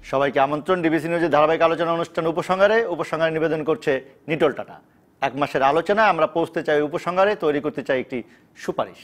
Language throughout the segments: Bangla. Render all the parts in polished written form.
সবাইকে আমন্ত্রণ ডিবিসি নিউজের ধারাবাহিক আলোচনা অনুষ্ঠান উপসংহারে নিবেদন করছে নিটোল টাটা। এক মাসের আলোচনা আমরা পৌঁছতে চাই উপসংহারে, তৈরি করতে চাই একটি সুপারিশ।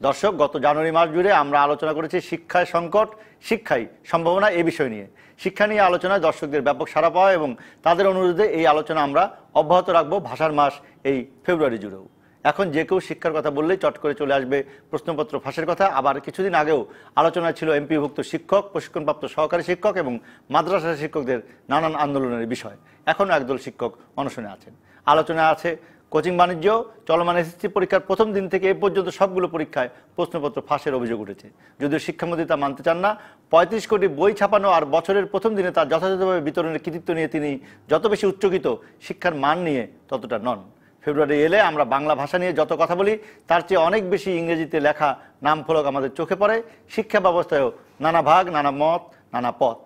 দর্শক, গত জানুয়ারি মাস জুড়ে আমরা আলোচনা করেছি শিক্ষায় সংকট, শিক্ষায় সম্ভাবনা এই বিষয় নিয়ে। শিক্ষা নিয়ে আলোচনায় দর্শকদের ব্যাপক সাড়া পাওয়া এবং তাদের অনুরোধে এই আলোচনা আমরা অব্যাহত রাখবো ভাষার মাস এই ফেব্রুয়ারি জুড়েও। এখন যে কেউ শিক্ষার কথা বললেই চট করে চলে আসবে প্রশ্নপত্র ফাঁসের কথা। আবার কিছুদিন আগেও আলোচনায় ছিল এমপিভুক্ত শিক্ষক, প্রশিক্ষণপ্রাপ্ত সহকারী শিক্ষক এবং মাদ্রাসা শিক্ষকদের নানান আন্দোলনের বিষয়। এখনও একদল শিক্ষক অনশনে আছেন। আলোচনায় আছে কোচিং বাণিজ্য। চলমান এসএসসি পরীক্ষার প্রথম দিন থেকে এ পর্যন্ত সবগুলো পরীক্ষায় প্রশ্নপত্র ফাঁসের অভিযোগ উঠেছে। যদিও শিক্ষামন্ত্রী তা মানতে চান না। ৩৫ কোটি বই ছাপানো আর বছরের প্রথম দিনে তার যথাযথভাবে বিতরণের কৃতিত্ব নিয়ে তিনি যত বেশি উচ্চকিত, শিক্ষার মান নিয়ে ততটা নন। ফেব্রুয়ারি এলে আমরা বাংলা ভাষা নিয়ে যত কথা বলি তার চেয়ে অনেক বেশি ইংরেজিতে লেখা নাম ফলক আমাদের চোখে পড়ে। শিক্ষা ব্যবস্থায়ও নানা ভাগ, নানা মত, নানা পথ।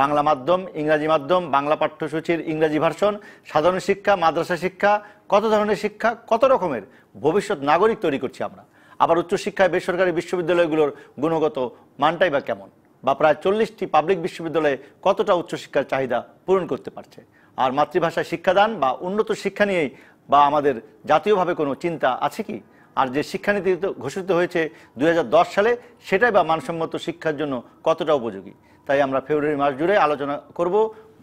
বাংলা মাধ্যম, ইংরাজি মাধ্যম, বাংলা পাঠ্যসূচির ইংরাজি ভার্সন, সাধারণ শিক্ষা, মাদ্রাসা শিক্ষা, কত ধরনের শিক্ষা, কত রকমের ভবিষ্যৎ নাগরিক তৈরি করছি আমরা। আবার উচ্চশিক্ষায় বেসরকারি বিশ্ববিদ্যালয়গুলোর গুণগত মানটাই বা কেমন, বা প্রায় 40টি পাবলিক বিশ্ববিদ্যালয়ে কতটা উচ্চশিক্ষার চাহিদা পূরণ করতে পারছে। আর মাতৃভাষায় শিক্ষাদান বা উন্নত শিক্ষা নিয়েই বা আমাদের জাতীয়ভাবে কোনো চিন্তা আছে কি? আর যে শিক্ষানীতি ঘোষিত হয়েছে 2010 সালে, সেটাই বা মানসম্মত শিক্ষার জন্য কতটা উপযোগী? তাই আমরা ফেব্রুয়ারি মাস জুড়ে আলোচনা করব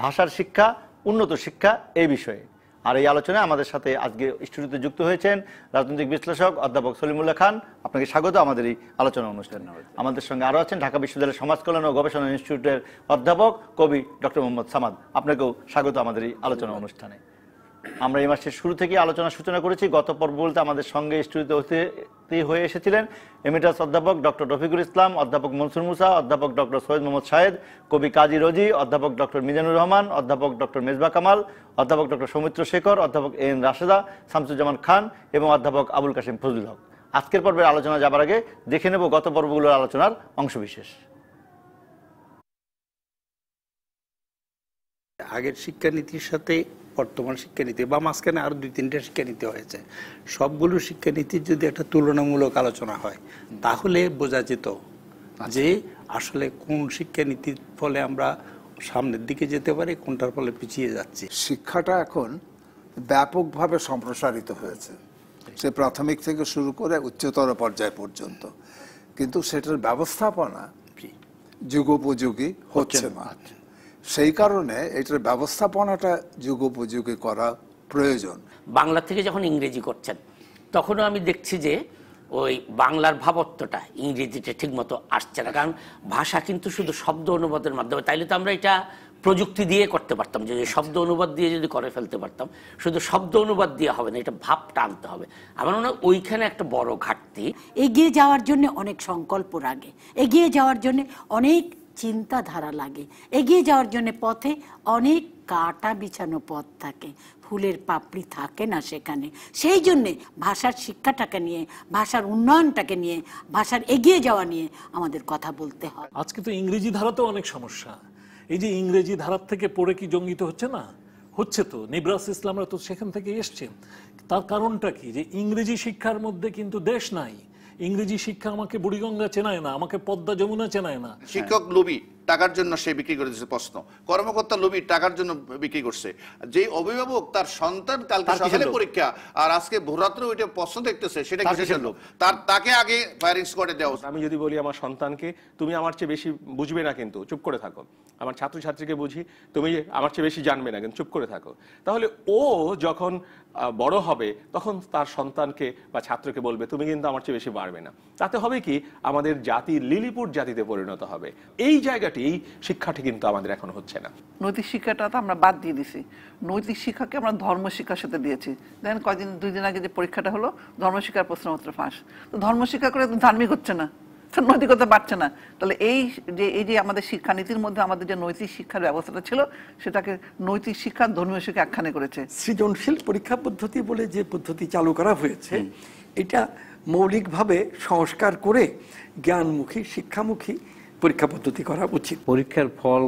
ভাষার শিক্ষা, উন্নত শিক্ষা এই বিষয়ে। আর এই আলোচনায় আমাদের সাথে আজকে স্টুডিওতে যুক্ত হয়েছেন রাজনৈতিক বিশ্লেষক অধ্যাপক সলিমুল্লাহ খান। আপনাকে স্বাগত আমাদের এই আলোচনা অনুষ্ঠানে। আমাদের সঙ্গে আরও আছেন ঢাকা বিশ্ববিদ্যালয়ের সমাজ কল্যাণ ও গবেষণা ইনস্টিটিউটের অধ্যাপক কবি ডক্টর মোহাম্মদ সামাদ। আপনাকেও স্বাগত আমাদের এই আলোচনা অনুষ্ঠানে। আমরা এই মাসের শুরু থেকে আলোচনার সূচনা করেছি। গত পর্ব বলতে আমাদের সঙ্গে স্টুডিওতে অতিথি হয়ে এসেছিলেন এমিটাস অধ্যাপক ডক্টর রফিকুল ইসলাম, অধ্যাপক মনসুর মুসা, অধ্যাপক ডক্টর সৈয়দ মোহাম্মদ শাহেদ, কবি কাজী রোজি, অধ্যাপক ডক্টর মিজানুর রহমান, অধ্যাপক ডক্টর মেজবা কামাল, অধ্যাপক ডক্টর সৌমিত্র শেখর, অধ্যাপক এন রাশেদা, শামসুজ্জামান খান এবং অধ্যাপক আবুল কাশেম ফজলুল হক। আজকের পর্বের আলোচনা যাবার আগে দেখে নেব গত পর্বগুলোর আলোচনার অংশবিশেষ। আগের শিক্ষানীতির সাথে বর্তমান শিক্ষানীতি বা মাঝখানে আরো 2-3টা শিক্ষানীতি হয়েছে, সবগুলো শিক্ষানীতির যদি একটা তুলনামূলক আলোচনা হয় তাহলে বোঝা যেত যে আসলে কোন শিক্ষানীতির ফলে আমরা সামনের দিকে যেতে পারি, কোনটার ফলে পিছিয়ে যাচ্ছি। শিক্ষাটা এখন ব্যাপকভাবে সম্প্রসারিত হয়েছে, সে প্রাথমিক থেকে শুরু করে উচ্চতর পর্যায় পর্যন্ত, কিন্তু সেটার ব্যবস্থাপনা যুগোপযোগী হচ্ছে না। সেই কারণে এটার ব্যবস্থাপনাটা যুগোপযোগী করা প্রয়োজন। বাংলা থেকে যখন ইংরেজি করছেন তখনও আমি দেখছি যে ওই বাংলার ভাবত্বটা ইংরেজিতে ঠিক মতো আসছে না। কারণ ভাষা কিন্তু শুধু শব্দ অনুবাদের মাধ্যমে, তাইলে তো আমরা এটা প্রযুক্তি দিয়ে করতে পারতাম, যে শব্দ অনুবাদ দিয়ে যদি করে ফেলতে পারতাম। শুধু শব্দ অনুবাদ দিয়ে হবে না, এটা ভাবটা আনতে হবে। আমার মনে হয় ওইখানে একটা বড় ঘাটতি। এগিয়ে যাওয়ার জন্য অনেক সংকল্প লাগে, এগিয়ে যাওয়ার জন্য অনেক চিন্তাধারা লাগে, এগিয়ে যাওয়ার জন্য পথে অনেক কাটা বিছানো পথ থাকে, ফুলের পাপড়ি থাকে না সেখানে। সেই জন্যে ভাষার শিক্ষাটাকে নিয়ে, ভাষার উন্নয়নটাকে নিয়ে, ভাষার এগিয়ে যাওয়া নিয়ে আমাদের কথা বলতে হয়। আজকে তো ইংরেজি ধারাতেও অনেক সমস্যা। এই যে ইংরেজি ধারার থেকে পড়ে কি জঙ্গিত হচ্ছে না? হচ্ছে তো। নিবরাস ইসলামরা তো সেখান থেকে এসছে। তার কারণটা কি? যে ইংরেজি শিক্ষার মধ্যে কিন্তু দেশ নাই। ইংরেজি শিক্ষা আমাকে বুড়িগঙ্গা চেনায় না, আমাকে পদ্মা যমুনা চেনায় না। শিক্ষক লোভী, টাকার জন্য সে বিক্রি করে দিচ্ছে প্রশ্ন। কর্মকর্তা লোভী, টাকার জন্য বিক্রি করছে। যে অভিভাবক তার সন্তান কালকে সকালে পরীক্ষা আর আজকে ভোররাত্রে ওইটা প্রশ্ন দেখতেছে, সেটা কিসের লোভ? তাকে আগে ফায়ারিং স্কোয়াডে দেওয়া। আমি যদি বলি আমার সন্তানকে তুমি আমার চেয়ে বেশি বুঝবে না, কিন্তু চুপ করে থাকো। আমার ছাত্রছাত্রীকে বুঝি তুমি আমার চেয়ে বেশি জানবে না, কিন্তু চুপ করে থাকো। তাহলে ও যখন বড় হবে তখন তার সন্তানকে বা ছাত্রকে বলবে তুমি কিন্তু আমার চেয়ে বেশি পারবে না। তাতে হবে কি, আমাদের জাতির লিলিপুট জাতিতে পরিণত হবে। এই জায়গাটি, এই শিক্ষাটি কিন্তু আমাদের এখন হচ্ছে না। নৈতিক শিক্ষাটা তো আমরা বাদ দিয়ে দিছি। নৈতিক শিক্ষাকে আমরা ধর্ম শিক্ষার সাথে দিয়েছি। দেখেন দুই দিন আগে যে পরীক্ষাটা হলো, ধর্মশিক্ষার প্রশ্নপত্র ফাঁস। তো ধর্মশিক্ষা করে ধার্মিক হচ্ছে না, নৈতিকতা বাড়ছে না। তাহলে এই যে আমাদের শিক্ষানীতির মধ্যে আমাদের যে নৈতিক শিক্ষার ব্যবস্থাটা ছিল, সেটাকে নৈতিক শিক্ষা ধর্মীয় শিক্ষা আখ্যানে করেছে। সৃজনশীল পরীক্ষা পদ্ধতি বলে যে পদ্ধতি চালু করা হয়েছে, এটা মৌলিকভাবে সংস্কার করে জ্ঞানমুখী, শিক্ষামুখী পরীক্ষা পদ্ধতি করা উচিত। পরীক্ষার ফল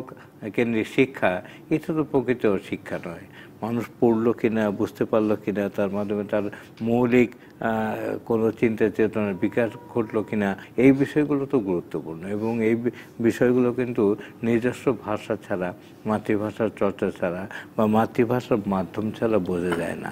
কেন্দ্রিক শিক্ষা এটা তো প্রকৃত শিক্ষা নয়। মানুষ পড়লো কিনা, বুঝতে পারলো কিনা, তার মাধ্যমে তার মৌলিক কোনো চিন্তা চেতনার বিকাশ ঘটলো কিনা, এই বিষয়গুলো তো গুরুত্বপূর্ণ। এবং এই বিষয়গুলো কিন্তু নিজস্ব ভাষা ছাড়া, মাতৃভাষার চর্চা ছাড়া বা মাতৃভাষার মাধ্যম ছাড়া বোঝা যায় না।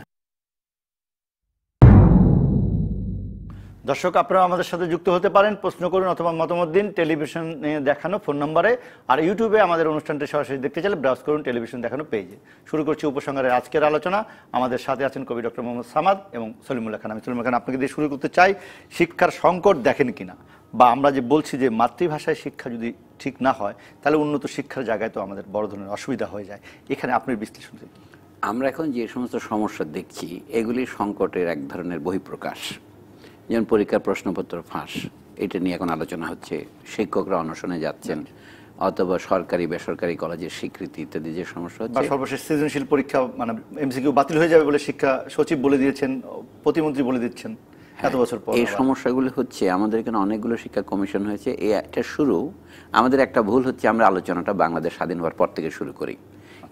দর্শক, আপনারা আমাদের সাথে যুক্ত হতে পারেন, প্রশ্ন করুন অথবা মতামত দিন টেলিভিশনে দেখানো ফোন নম্বরে। আর ইউটিউবে আমাদের অনুষ্ঠানটি সরাসরি দেখতে চাইলে ব্রাউজ করুন টেলিভিশন দেখানো পেজে। শুরু করছি উপসংহারের আজকের আলোচনা। আমাদের সাথে আছেন কবি ডক্টর মোহাম্মদ সামাদ এবং সলিমুল্লাহ খান। আমি সলিমুল্লাহ খান আপনাকে দিয়ে শুরু করতে চাই, শিক্ষার সংকট দেখেন কিনা, বা আমরা যে বলছি যে মাতৃভাষায় শিক্ষা যদি ঠিক না হয় তাহলে উন্নত শিক্ষার জায়গায় তো আমাদের বড় ধরনের অসুবিধা হয়ে যায়। এখানে আপনার বিশ্লেষণ কি? আমরা এখন যে সমস্ত সমস্যা দেখছি এগুলি সংকটের এক ধরনের বহিঃপ্রকাশ। যেমন পরীক্ষার প্রশ্নপত্র ফাঁস, এটা নিয়ে এখন আলোচনা হচ্ছে, শিক্ষকরা অনশনে যাচ্ছেন, অথবা সরকারি বেসরকারি কলেজের স্বীকৃতি ইত্যাদি যে সমস্যা হচ্ছে। সর্বশেষ সৃজনশীল পরীক্ষা মানে এমসিকিউ বাতিল হয়ে যাবে বলে শিক্ষা সচিব বলে দিয়েছেন, প্রতিমন্ত্রী বলে দিচ্ছেন এত বছর পর। এই সমস্যাগুলো হচ্ছে, আমাদের এখানে অনেকগুলো শিক্ষা কমিশন হয়েছে, এটা শুরু। আমাদের একটা ভুল হচ্ছে, আমরা আলোচনাটা বাংলাদেশ স্বাধীন হওয়ার পর থেকে শুরু করি,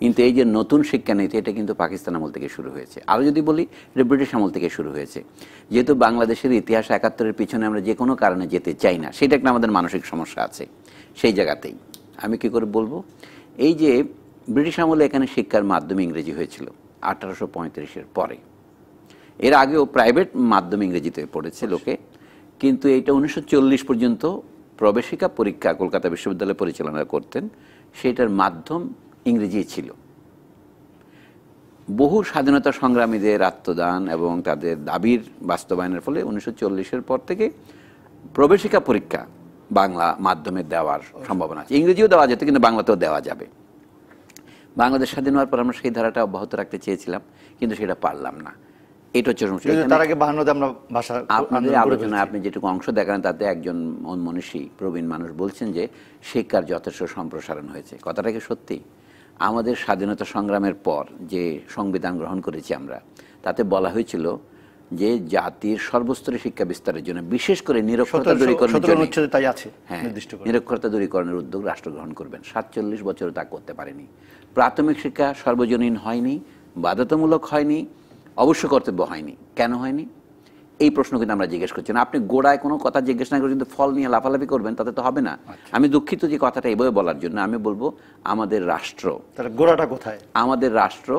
কিন্তু এই যে নতুন শিক্ষানীতি এটা কিন্তু পাকিস্তান আমল থেকে শুরু হয়েছে। আরও যদি বলি, এটা ব্রিটিশ আমল থেকে শুরু হয়েছে। যেহেতু বাংলাদেশের ইতিহাস ৭১-এর পিছনে আমরা যে কোনো কারণে যেতে চাই না, সেটা একটা আমাদের মানসিক সমস্যা আছে। সেই জায়গাতেই আমি কি করে বলবো, এই যে ব্রিটিশ আমলে এখানে শিক্ষার মাধ্যম ইংরেজি হয়েছিল ১৮৩৫-এর পরে। এর আগেও প্রাইভেট মাধ্যম ইংরেজিতে পড়েছে লোকে, কিন্তু এইটা ১৯৪০ পর্যন্ত প্রবেশিকা পরীক্ষা কলকাতা বিশ্ববিদ্যালয় পরিচালনা করতেন, সেটার মাধ্যম ইংরেজি ছিল। বহু স্বাধীনতা সংগ্রামীদের আত্মদান এবং তাদের দাবির বাস্তবায়নের ফলে ১৯৪০-এর পর থেকে প্রবেশিকা পরীক্ষা বাংলা মাধ্যমে দেওয়ার সম্ভাবনা আছে। ইংরেজিও দেওয়া যেত, কিন্তু বাংলাতেও দেওয়া যাবে। বাংলাদেশ স্বাধীন হওয়ার পর আমরা সেই ধারাটা অব্যাহত রাখতে চেয়েছিলাম, কিন্তু সেটা পারলাম না। এটা হচ্ছে আপনাদের আলোচনায় আপনি যেটুকু অংশ দেখান, তাতে একজন মনীষী প্রবীণ মানুষ বলছেন যে শিক্ষার যথেষ্ট সম্প্রসারণ হয়েছে। কথাটা কি সত্যি? আমাদের স্বাধীনতা সংগ্রামের পর যে সংবিধান গ্রহণ করেছি আমরা, তাতে বলা হয়েছিল যে জাতির সর্বস্তরে শিক্ষা বিস্তারের জন্য, বিশেষ করে নিরক্ষরতা দূরীকরণের জন্য, নিরক্ষরতা দূরীকরণের উদ্যোগ রাষ্ট্র গ্রহণ করবেন। ৪৭ বছর তা করতে পারেনি। প্রাথমিক শিক্ষা সর্বজনীন হয়নি, বাধ্যতামূলক হয়নি, অবশ্য কর্তব্য হয়নি। কেন হয়নি? এই প্রশ্ন কিন্তু আমরা জিজ্ঞেস করছি না। আপনি গোড়ায় কোনো কথা জিজ্ঞেস না করে কিন্তু ফল নিয়ে লাফালাফি করবেন, তাতে তো হবে না। আমি দুঃখিত যে কথাটা এভাবে বলার জন্য। আমি বলবো, আমাদের রাষ্ট্র, গোড়াটা কোথায়? আমাদের রাষ্ট্র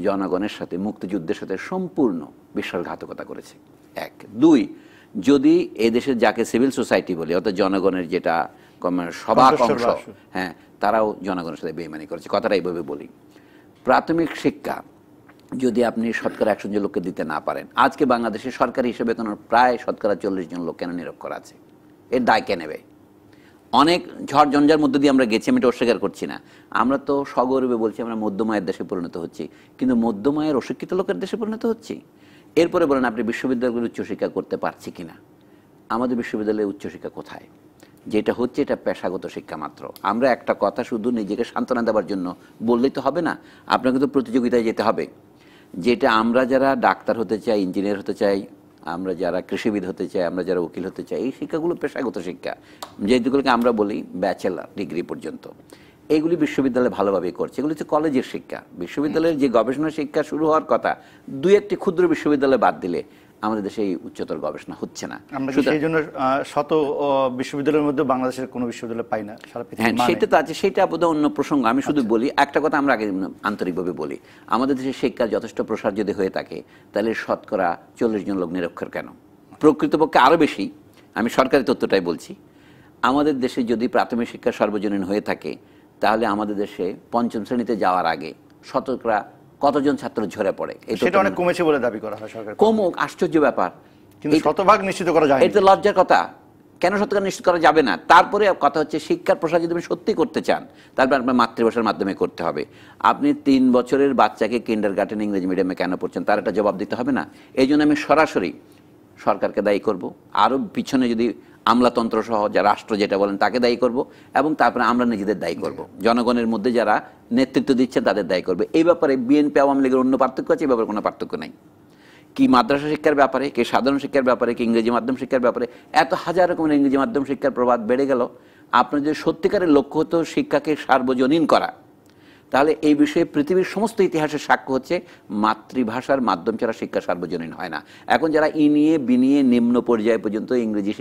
জনগণের সাথে, মুক্তিযুদ্ধের সাথে সম্পূর্ণ বিশ্বাসঘাতকতা করেছে। ১, ২, যদি এদেশের যাকে সিভিল সোসাইটি বলে, অর্থাৎ জনগণের যেটা সবার অংশ, হ্যাঁ, তারাও জনগণের সাথে বেইমানি করেছে। কথাটা এইভাবে বলি, প্রাথমিক শিক্ষা যদি আপনি শতকরা ১০০ জন লোককে দিতে না পারেন, আজকে বাংলাদেশের সরকারি হিসেবে কোনো প্রায় শতকরা ৪০ জন লোক কেন নিরক্ষর আছে? এর দায় কে নেবে? অনেক ঝড় ঝঞ্ঝার মধ্যে দিয়ে আমরা গেছি, আমি এটা অস্বীকার করছি না। আমরা তো সগর্বে বলছি আমরা মধ্যমায়ের দেশে পরিণত হচ্ছি, কিন্তু মধ্যমায়ের অশিক্ষিত লোকের দেশে পরিণত হচ্ছি। এরপরে বলেন, আপনি বিশ্ববিদ্যালয়গুলো উচ্চশিক্ষা করতে পারছি কিনা? আমাদের বিশ্ববিদ্যালয়ে উচ্চশিক্ষা কোথায়? যেটা হচ্ছে এটা পেশাগত শিক্ষা মাত্র। আমরা একটা কথা শুধু নিজেকে সান্ত্বনা দেওয়ার জন্য বললেই তো হবে না, আপনাকে তো প্রতিযোগিতায় যেতে হবে। যেটা আমরা যারা ডাক্তার হতে চাই, ইঞ্জিনিয়ার হতে চাই, আমরা যারা কৃষিবিদ হতে চাই, আমরা যারা উকিল হতে চাই, এই শিক্ষাগুলো পেশাগত শিক্ষা, যেগুলোকে আমরা বলি ব্যাচেলার ডিগ্রি পর্যন্ত, এইগুলি বিশ্ববিদ্যালয় ভালোভাবেই করছে। এগুলি হচ্ছে কলেজের শিক্ষা। বিশ্ববিদ্যালয়ের যে গবেষণা শিক্ষা শুরু হওয়ার কথা, ২-১টি ক্ষুদ্র বিশ্ববিদ্যালয় বাদ দিলে আমাদের দেশে এই উচ্চতর গবেষণা হচ্ছে না। আমরা সেই জন্য শত বিশ্ববিদ্যালয়ের মধ্যে বাংলাদেশের কোনো বিশ্ববিদ্যালয় পাই না। হ্যাঁ, সেটা তো আছে, সেটা বোধহয় অন্য প্রসঙ্গ। আমি শুধু বলি একটা কথা, আমরা আগে আন্তরিকভাবে বলি, আমাদের দেশে শিক্ষার যথেষ্ট প্রসার যদি হয়ে থাকে, তাহলে শতকরা ৪০ জন লোক নিরক্ষর কেন? প্রকৃতপক্ষে আরও বেশি। আমি সরকারি তথ্যটাই বলছি। আমাদের দেশে যদি প্রাথমিক শিক্ষা সর্বজনীন হয়ে থাকে, তাহলে আমাদের দেশে পঞ্চম শ্রেণীতে যাওয়ার আগে শতকরা কতজন ছাত্র ঝরে পড়ে? সেটা অনেক কমেছে বলে দাবি করা হয় সরকার। কমুক, আশ্চর্য ব্যাপার, কিন্তু শতভাগ নিশ্চিত করা যায় না। এটা লজ্জার কথা। কেন শতকরা নিশ্চিত করা যাবে না? তারপরে কথা হচ্ছে, শিক্ষার প্রসার যদি আপনি সত্যি করতে চান, তারপর আপনার মাতৃভাষার মাধ্যমে করতে হবে। আপনি 3 বছরের বাচ্চাকে কিন্ডারগার্টেন ইংরেজি মিডিয়ামে কেন পড়ছেন, তার একটা জবাব দিতে হবে না? এই জন্য আমি সরাসরি সরকারকে দায়ী করব, আরও পিছনে যদি আমলাতন্ত্র সহ যা রাষ্ট্র যেটা বলেন তাকে দায়ী করব, এবং তারপরে আমরা নিজেদের দায়ী করব, জনগণের মধ্যে যারা নেতৃত্ব দিচ্ছেন তাদের দায়ী করবে। এই ব্যাপারে বিএনপি আওয়ামী লীগের অন্য পার্থক্য আছে? এই ব্যাপারে কোনো পার্থক্য নাই। কি মাদ্রাসা শিক্ষার ব্যাপারে, কি সাধারণ শিক্ষার ব্যাপারে, কি ইংরেজি মাধ্যম শিক্ষার ব্যাপারে এত হাজার রকমের ইংরেজি মাধ্যম শিক্ষার প্রবাদ বেড়ে গেল। আপনার যদি সত্যিকারের লক্ষ্য হতো শিক্ষাকে সার্বজনীন করা, তাহলে এই বিষয়ে পৃথিবীর সমস্ত ইতিহাসের সাক্ষ্য হচ্ছে মাতৃভাষার মাধ্যম ছাড়া শিক্ষা সার্বজনীন হয় না। এখন যারা ইনিয়ে বিনিয়ে নিম্ন পর্যায় পর্যন্ত ইংরেজিকে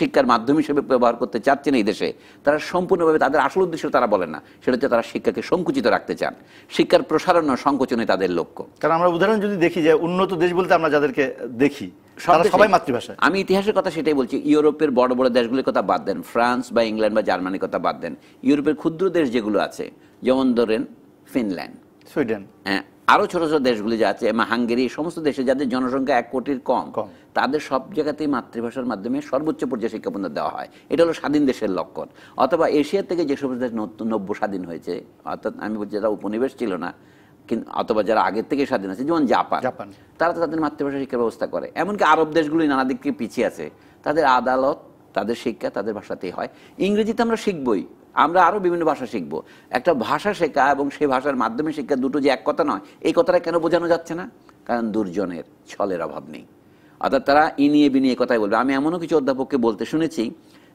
শিক্ষার মাধ্যম হিসেবে ব্যবহার করতে চাচ্ছেন এই দেশে, তারা সম্পূর্ণভাবে তাদের আসল উদ্দেশ্য তারা বলেন না, সেটা হচ্ছে তারা শিক্ষাকে সংকুচিত রাখতে চান। শিক্ষার প্রসারণ সংকোচনে তাদের লক্ষ্য। কারণ আমরা উদাহরণ যদি দেখি যে উন্নত দেশ বলতে আমরা যাদেরকে দেখি সবাই মাতৃভাষায়। আমি ইতিহাসের কথা সেটাই বলছি। ইউরোপের বড় বড় দেশগুলির কথা বাদ দেন, ফ্রান্স বা ইংল্যান্ড বা জার্মানির কথা বাদ দেন, ইউরোপের ক্ষুদ্র দেশ যেগুলো আছে, যেমন ধরেন ফিনল্যান্ড, সুইডেন, হ্যাঁ, আরো ছোট ছোট দেশগুলি যা আছে, হাঙ্গেরি, সমস্ত দেশে যাদের জনসংখ্যা 1 কোটির কম, তাদের সব জায়গাতেই মাতৃভাষার মাধ্যমে সর্বোচ্চ পর্যায়ে শিক্ষা পর্যন্ত দেওয়া হয়। এটা হলো স্বাধীন দেশের লক্ষণ। অথবা এশিয়া থেকে যে সমস্ত দেশ নব্য স্বাধীন হয়েছে, অর্থাৎ আমি বলছি যারা উপনিবেশ ছিল না, কিন্তু অথবা যারা আগের থেকে স্বাধীন আছে, যেমন জাপান, তারা তো তাদের মাতৃভাষা শিক্ষার ব্যবস্থা করে। এমনকি আরব দেশগুলি নানা দিক থেকে পিছিয়ে আছে, তাদের আদালত, তাদের শিক্ষা তাদের ভাষাতেই হয়। ইংরেজিতে আমরা শিখবই, আমরা আরো বিভিন্ন ভাষা শিখব। একটা ভাষা শেখা এবং সেই ভাষার মাধ্যমে শিক্ষা দুটো যে এক কথা নয়, এই কথাটা কেন বোঝানো যাচ্ছে না? কারণ দুর্জনের ছলের অভাব নেই, অর্থাৎ তারা ইনিয়ে বিনিয়ে কথাই বলবে। আমি এমনও কিছু অধ্যাপককে বলতে শুনেছি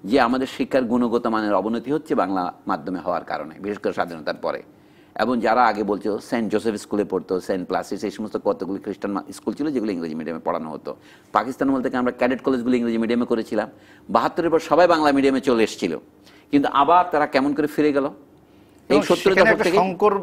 যে আমাদের শিক্ষার গুণগত মানের অবনতি হচ্ছে বাংলা মাধ্যমে হওয়ার কারণে, বিশেষ করে স্বাধীনতার পরে। এবং যারা আগে বলছো সেন্ট জোসেফ স্কুলে পড়তো, সেন্ট প্লাসিস, এই সমস্ত কতগুলি খ্রিস্টান স্কুল ছিল যেগুলো ইংরেজি মিডিয়ামে পড়ানো হতো। পাকিস্তানের মধ্যে আমরা ক্যাডেট কলেজগুলো ইংরেজি মিডিয়ামে করেছিলাম। 72-এর পর সবাই বাংলা মিডিয়ামে চলে এসেছিল, কিন্তু আবার তারা কেমন করে ফিরে গেল? এই 70 দশক থেকে সংকর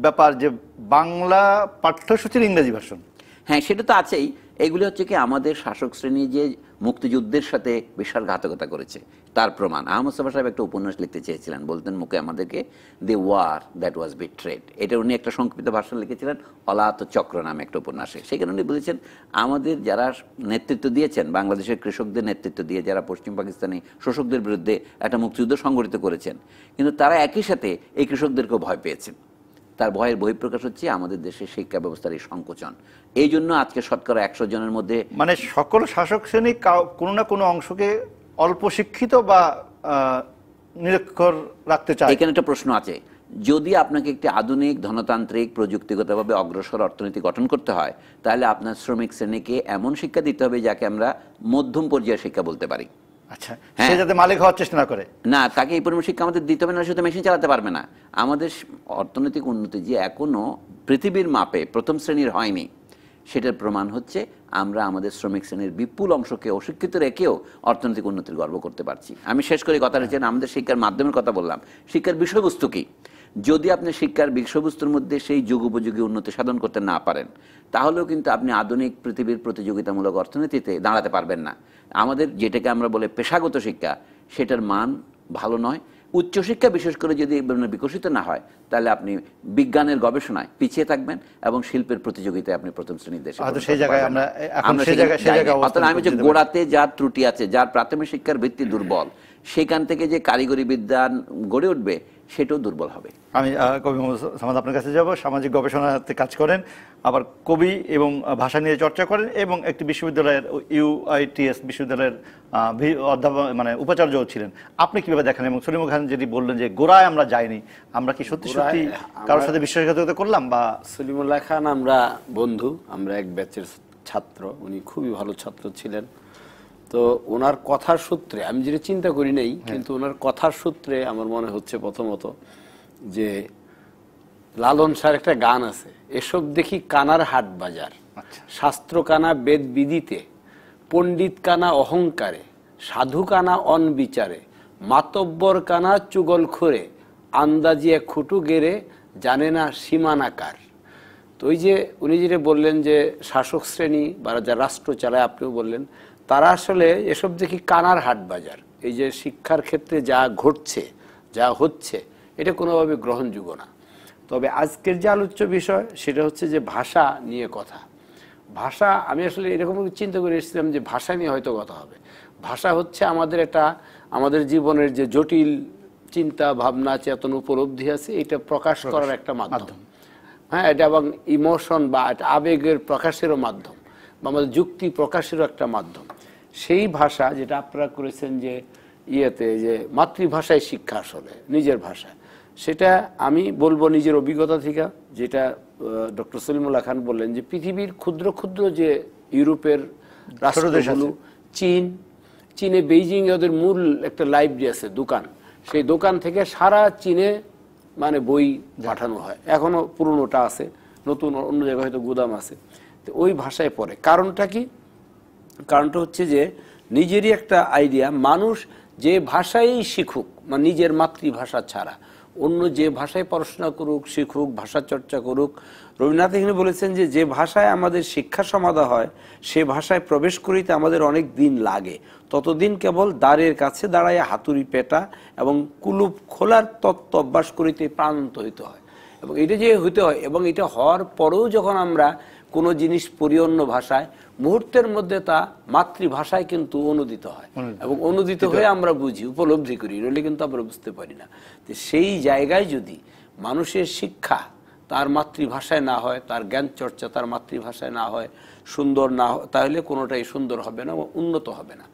ব্যাপার যে বাংলা পাঠ্যসূচির ইংরেজি ভার্সন, হ্যাঁ, সেটা তো আছেই। এগুলি হচ্ছে কি আমাদের শাসক শ্রেণী যে মুক্তিযুদ্ধের সাথে বিশ্বাসঘাতকতা করেছে তার প্রমাণ। আহমদ মুস্তফা সাহেব একটা উপন্যাস লিখতে চেয়েছিলেন, বলতেন মুখে আমাদেরকে, দি ওয়ার দ্যাট ওয়াজ বিট্রেড। এটা উনি একটা সংক্ষিপ্ত ভাষণ লিখেছিলেন অলাত চক্র নামে একটা উপন্যাসে। সেখানে উনি বলেছেন আমাদের যারা নেতৃত্ব দিয়েছেন, বাংলাদেশের কৃষকদের নেতৃত্ব দিয়ে যারা পশ্চিম পাকিস্তানি শোষকদের বিরুদ্ধে একটা মুক্তিযুদ্ধ সংগঠিত করেছেন, কিন্তু তারা একই সাথে এই কৃষকদেরকেও ভয় পেয়েছেন। তার ভয়ের বহিঃপ্রকাশ হচ্ছে আমাদের দেশের শিক্ষা ব্যবস্থার এই সংকোচন। এই জন্য আজকে শতকরা 100 জনের মধ্যে মানে সকল শাসক শ্রেণী কোনো না কোনো অংশকে অল্প শিক্ষিত বা নিরক্ষর রাখতে চায়। এখানে একটা প্রশ্ন আছে, যদি আপনাকে একটি আধুনিক ধনতান্ত্রিক প্রযুক্তিগতভাবে অগ্রসর অর্থনীতি গঠন করতে হয়, তাহলে আপনার শ্রমিক শ্রেণীকে এমন শিক্ষা দিতে হবে যাকে আমরা মধ্যম পর্যায়ের শিক্ষা বলতে পারি। আচ্ছা, সে যাতে মালিক হওয়ার চেষ্টা না করে, না, তাকে এই পরিমাণ শিক্ষা আমাদের দিতে হবে, না শুধু মেশিন চালাতে পারবে না। আমাদের অর্থনৈতিক উন্নতি যে এখনো পৃথিবীর মাপে প্রথম শ্রেণীর হয়নি, সেটার প্রমাণ হচ্ছে আমরা আমাদের শ্রমিক শ্রেণীর বিপুল অংশকে অশিক্ষিত রেখেও অর্থনৈতিক উন্নতির গর্ব করতে পারছি। আমি শেষ করে কথা হচ্ছে আমাদের শিক্ষার মাধ্যমের কথা বললাম, শিক্ষার বিষয়বস্তু কি? যদি আপনি শিক্ষার বিষয়বস্তুর মধ্যে সেই যুগোপযোগী উন্নতি সাধন করতে না পারেন, তাহলেও কিন্তু আপনি আধুনিক পৃথিবীর প্রতিযোগিতামূলক অর্থনীতিতে দাঁড়াতে পারবেন না। আমাদের যেটাকে আমরা বলে পেশাগত শিক্ষা, সেটার মান ভালো নয়। উচ্চশিক্ষা বিশেষ করে যদি বিকশিত না হয়, তাহলে আপনি বিজ্ঞানের গবেষণায় পিছিয়ে থাকবেন এবং শিল্পের প্রতিযোগিতায় আপনি প্রথম শ্রেণীর দেশে। আমি যে গোড়াতে যার ত্রুটি আছে, যার প্রাথমিক শিক্ষার ভিত্তি দুর্বল, সেখান থেকে যে কারিগরি বিদ্যা গড়ে উঠবে সেটাও দুর্বল হবে। আমি কবি মোহাম্মদ সামাদ আপনার কাছে যাব। সামাজিক গবেষণাতে কাজ করেন, আবার কবি এবং ভাষা নিয়ে চর্চা করেন, এবং একটি বিশ্ববিদ্যালয়ের UITS বিশ্ববিদ্যালয়ের অধ্যাপক মানে উপাচার্যও ছিলেন। আপনি কিভাবে দেখেন? এবং সলিমুল খান যেটি বললেন যে গোড়ায় আমরা যাইনি, আমরা কি সত্যি সত্যি কারোর সাথে বিশ্বাসঘাতকতা করলাম? বা সলিমুল্লাহ খান আমরা বন্ধু, আমরা এক ব্যাচের ছাত্র, উনি খুবই ভালো ছাত্র ছিলেন। তো ওনার কথার সূত্রে আমি যেটা চিন্তা করি নাই, কিন্তু ওনার কথার সূত্রে আমার মনে হচ্ছে প্রথমত যে লালন স্যার একটা গান আছে, এসব দেখি কানার হাট বাজার, শাস্ত্র কানা বেদ বিদিতে, পণ্ডিত কানা অহংকারে, সাধু কানা অনবিচারে, মাতব্বর কানা চুগল খোরে, আন্দাজিয়ে খুটু গেরে, জানে না সীমানাকার। তো ওই যে উনি যেটা বললেন যে শাসক শ্রেণী বা যারা রাষ্ট্র চালায়, আপনিও বললেন, তারা আসলে এসব দেখি কানার হাট বাজার। এই যে শিক্ষার ক্ষেত্রে যা ঘটছে, যা হচ্ছে, এটা কোনোভাবে গ্রহণযোগ্য না। তবে আজকের যে আলোচ্য বিষয় সেটা হচ্ছে যে ভাষা নিয়ে কথা। ভাষা, আমি আসলে এরকম চিন্তা করে এসেছিলাম যে ভাষা নিয়ে হয়তো কথা হবে। ভাষা হচ্ছে আমাদের জীবনের যে জটিল চিন্তা ভাবনা চেতন উপলব্ধি আছে, এটা প্রকাশ করার একটা মাধ্যম। হ্যাঁ, এটা এবং ইমোশন বা আবেগের প্রকাশেরও মাধ্যম, বা আমাদের যুক্তি প্রকাশেরও একটা মাধ্যম। সেই ভাষা যেটা আপনারা করেছেন যে যে মাতৃভাষায় শিক্ষা, আসলে নিজের ভাষা, সেটা আমি বলবো নিজের অভিজ্ঞতা থেকে, যেটা ডক্টর সলিমুল্লাহ খান বললেন যে পৃথিবীর ক্ষুদ্র ক্ষুদ্র যে ইউরোপের রাষ্ট্রগুলো, চীনে বেইজিং এ ওদের মূল একটা লাইব্রেরি আছে, দোকান, সেই দোকান থেকে সারা চীনে মানে বই পাঠানো হয়। এখনো পুরনোটা আছে, নতুন অন্য জায়গায় হয়তো গুদাম আছে, তো ওই ভাষায় পড়ে। কারণটা কি? কারণটা হচ্ছে যে নিজেরই একটা আইডিয়া, মানুষ যে ভাষাই শিখুক, মানে নিজের মাতৃভাষা ছাড়া অন্য যে ভাষায় পড়াশোনা করুক, শিখুক, ভাষা চর্চা করুক। রবীন্দ্রনাথ এখানে বলেছেন যে যে ভাষায় আমাদের শিক্ষা সমাধা হয় সে ভাষায় প্রবেশ করিতে আমাদের অনেক দিন লাগে, ততদিন কেবল দ্বারের কাছে দাঁড়ায় হাতুড়ি পেটা এবং কুলুপ খোলার তত্ত্ব অভ্যাস করিতে প্রাণান্ত হইতে হয়। এবং এটা যে হইতে হয়, এবং এটা হওয়ার পরেও যখন আমরা কোনো জিনিস পড়ি অন্য ভাষায়, মুহূর্তের মধ্যে তা মাতৃভাষায় কিন্তু অনুদিত হয়, এবং অনুদিত হয়ে আমরা বুঝি, উপলব্ধি করি, নইলে কিন্তু আমরা বুঝতে পারি না। তো সেই জায়গায় যদি মানুষের শিক্ষা তার মাতৃভাষায় না হয়, তার জ্ঞান চর্চা তার মাতৃভাষায় না হয়, সুন্দর না হয়, তাহলে কোনোটাই সুন্দর হবে না, উন্নত হবে না।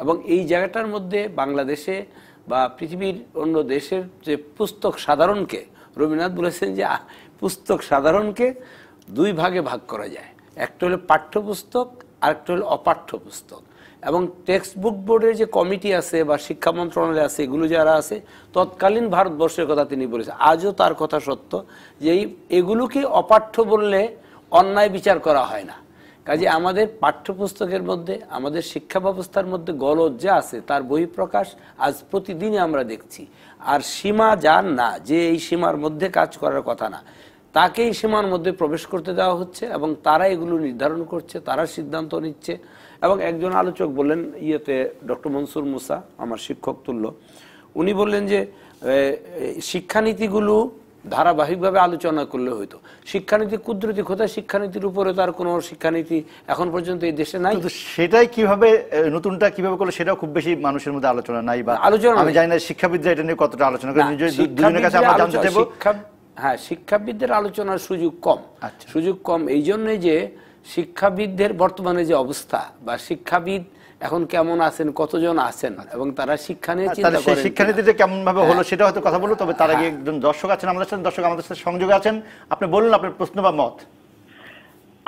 এবং এই জায়গাটার মধ্যে বাংলাদেশে বা পৃথিবীর অন্য দেশের যে পুস্তক সাধারণকে, রবীন্দ্রনাথ বলেছেন যে পুস্তক সাধারণকে দুই ভাগে ভাগ করা যায়, একটা হলো পাঠ্যপুস্তক আর একটা হলো অপাঠ্য পুস্তক। এবং টেক্সট বুক বোর্ডের যে কমিটি আছে বা শিক্ষা মন্ত্রণালয় আছে, এগুলো যারা আছে, তৎকালীন ভারতবর্ষের কথা তিনি বলেছেন, আজও তার কথা সত্য, যে এগুলোকে অপাঠ্য বললে অন্যায় বিচার করা হয় না। কাজে আমাদের পাঠ্যপুস্তকের মধ্যে, আমাদের শিক্ষা ব্যবস্থার মধ্যে গলদ যা আছে তার বহিঃপ্রকাশ আজ প্রতিদিনই আমরা দেখছি। আর সীমা যার না, যে এই সীমার মধ্যে কাজ করার কথা না, তাকেই সীমার মধ্যে প্রবেশ করতে দেওয়া হচ্ছে, এবং তারা এগুলো নির্ধারণ করছে, তারা সিদ্ধান্ত নিচ্ছে। এবং একজন আলোচক বললেন ইয়েতে, ডক্টর মনসুর মুসা, আমার শিক্ষক তুল্য, উনি বললেন যে শিক্ষানীতিগুলো ধারাবাহিকভাবে আলোচনা করলে হইতো। শিক্ষানীতি কুদরতি কোথায়, শিক্ষানীতির উপরে তার কোনো শিক্ষানীতি এখন পর্যন্ত এই দেশে নাই। সেটাই কিভাবে নতুনটা কিভাবে করলে সেটাও খুব বেশি মানুষের মধ্যে আলোচনা নাই, বা আলোচনা আমি জানি না শিক্ষাবিদরা এটা নিয়ে কতটা আলোচনা করে। দুজনের কাছে আমরা জানতে চাইবো। হ্যাঁ, শিক্ষাবিদদের আলোচনার সুযোগ কম। সুযোগ কম এই জন্যই যে শিক্ষাবিদদের বর্তমানে যে অবস্থা, বা শিক্ষাবিদ এখন কেমন আছেন, কতজন আছেন, এবং তারা শিক্ষা নিয়ে চিন্তা করেন, শিক্ষানীতিটা কেমন ভাবে হলো সেটা হয়তো কথা বলবো। তবে তার আগে একজন দর্শক আছেন আমাদের সাথে, দর্শক আমাদের সাথে সংযোগ আছেন। আপনি বলুন আপনার প্রশ্ন বা মত।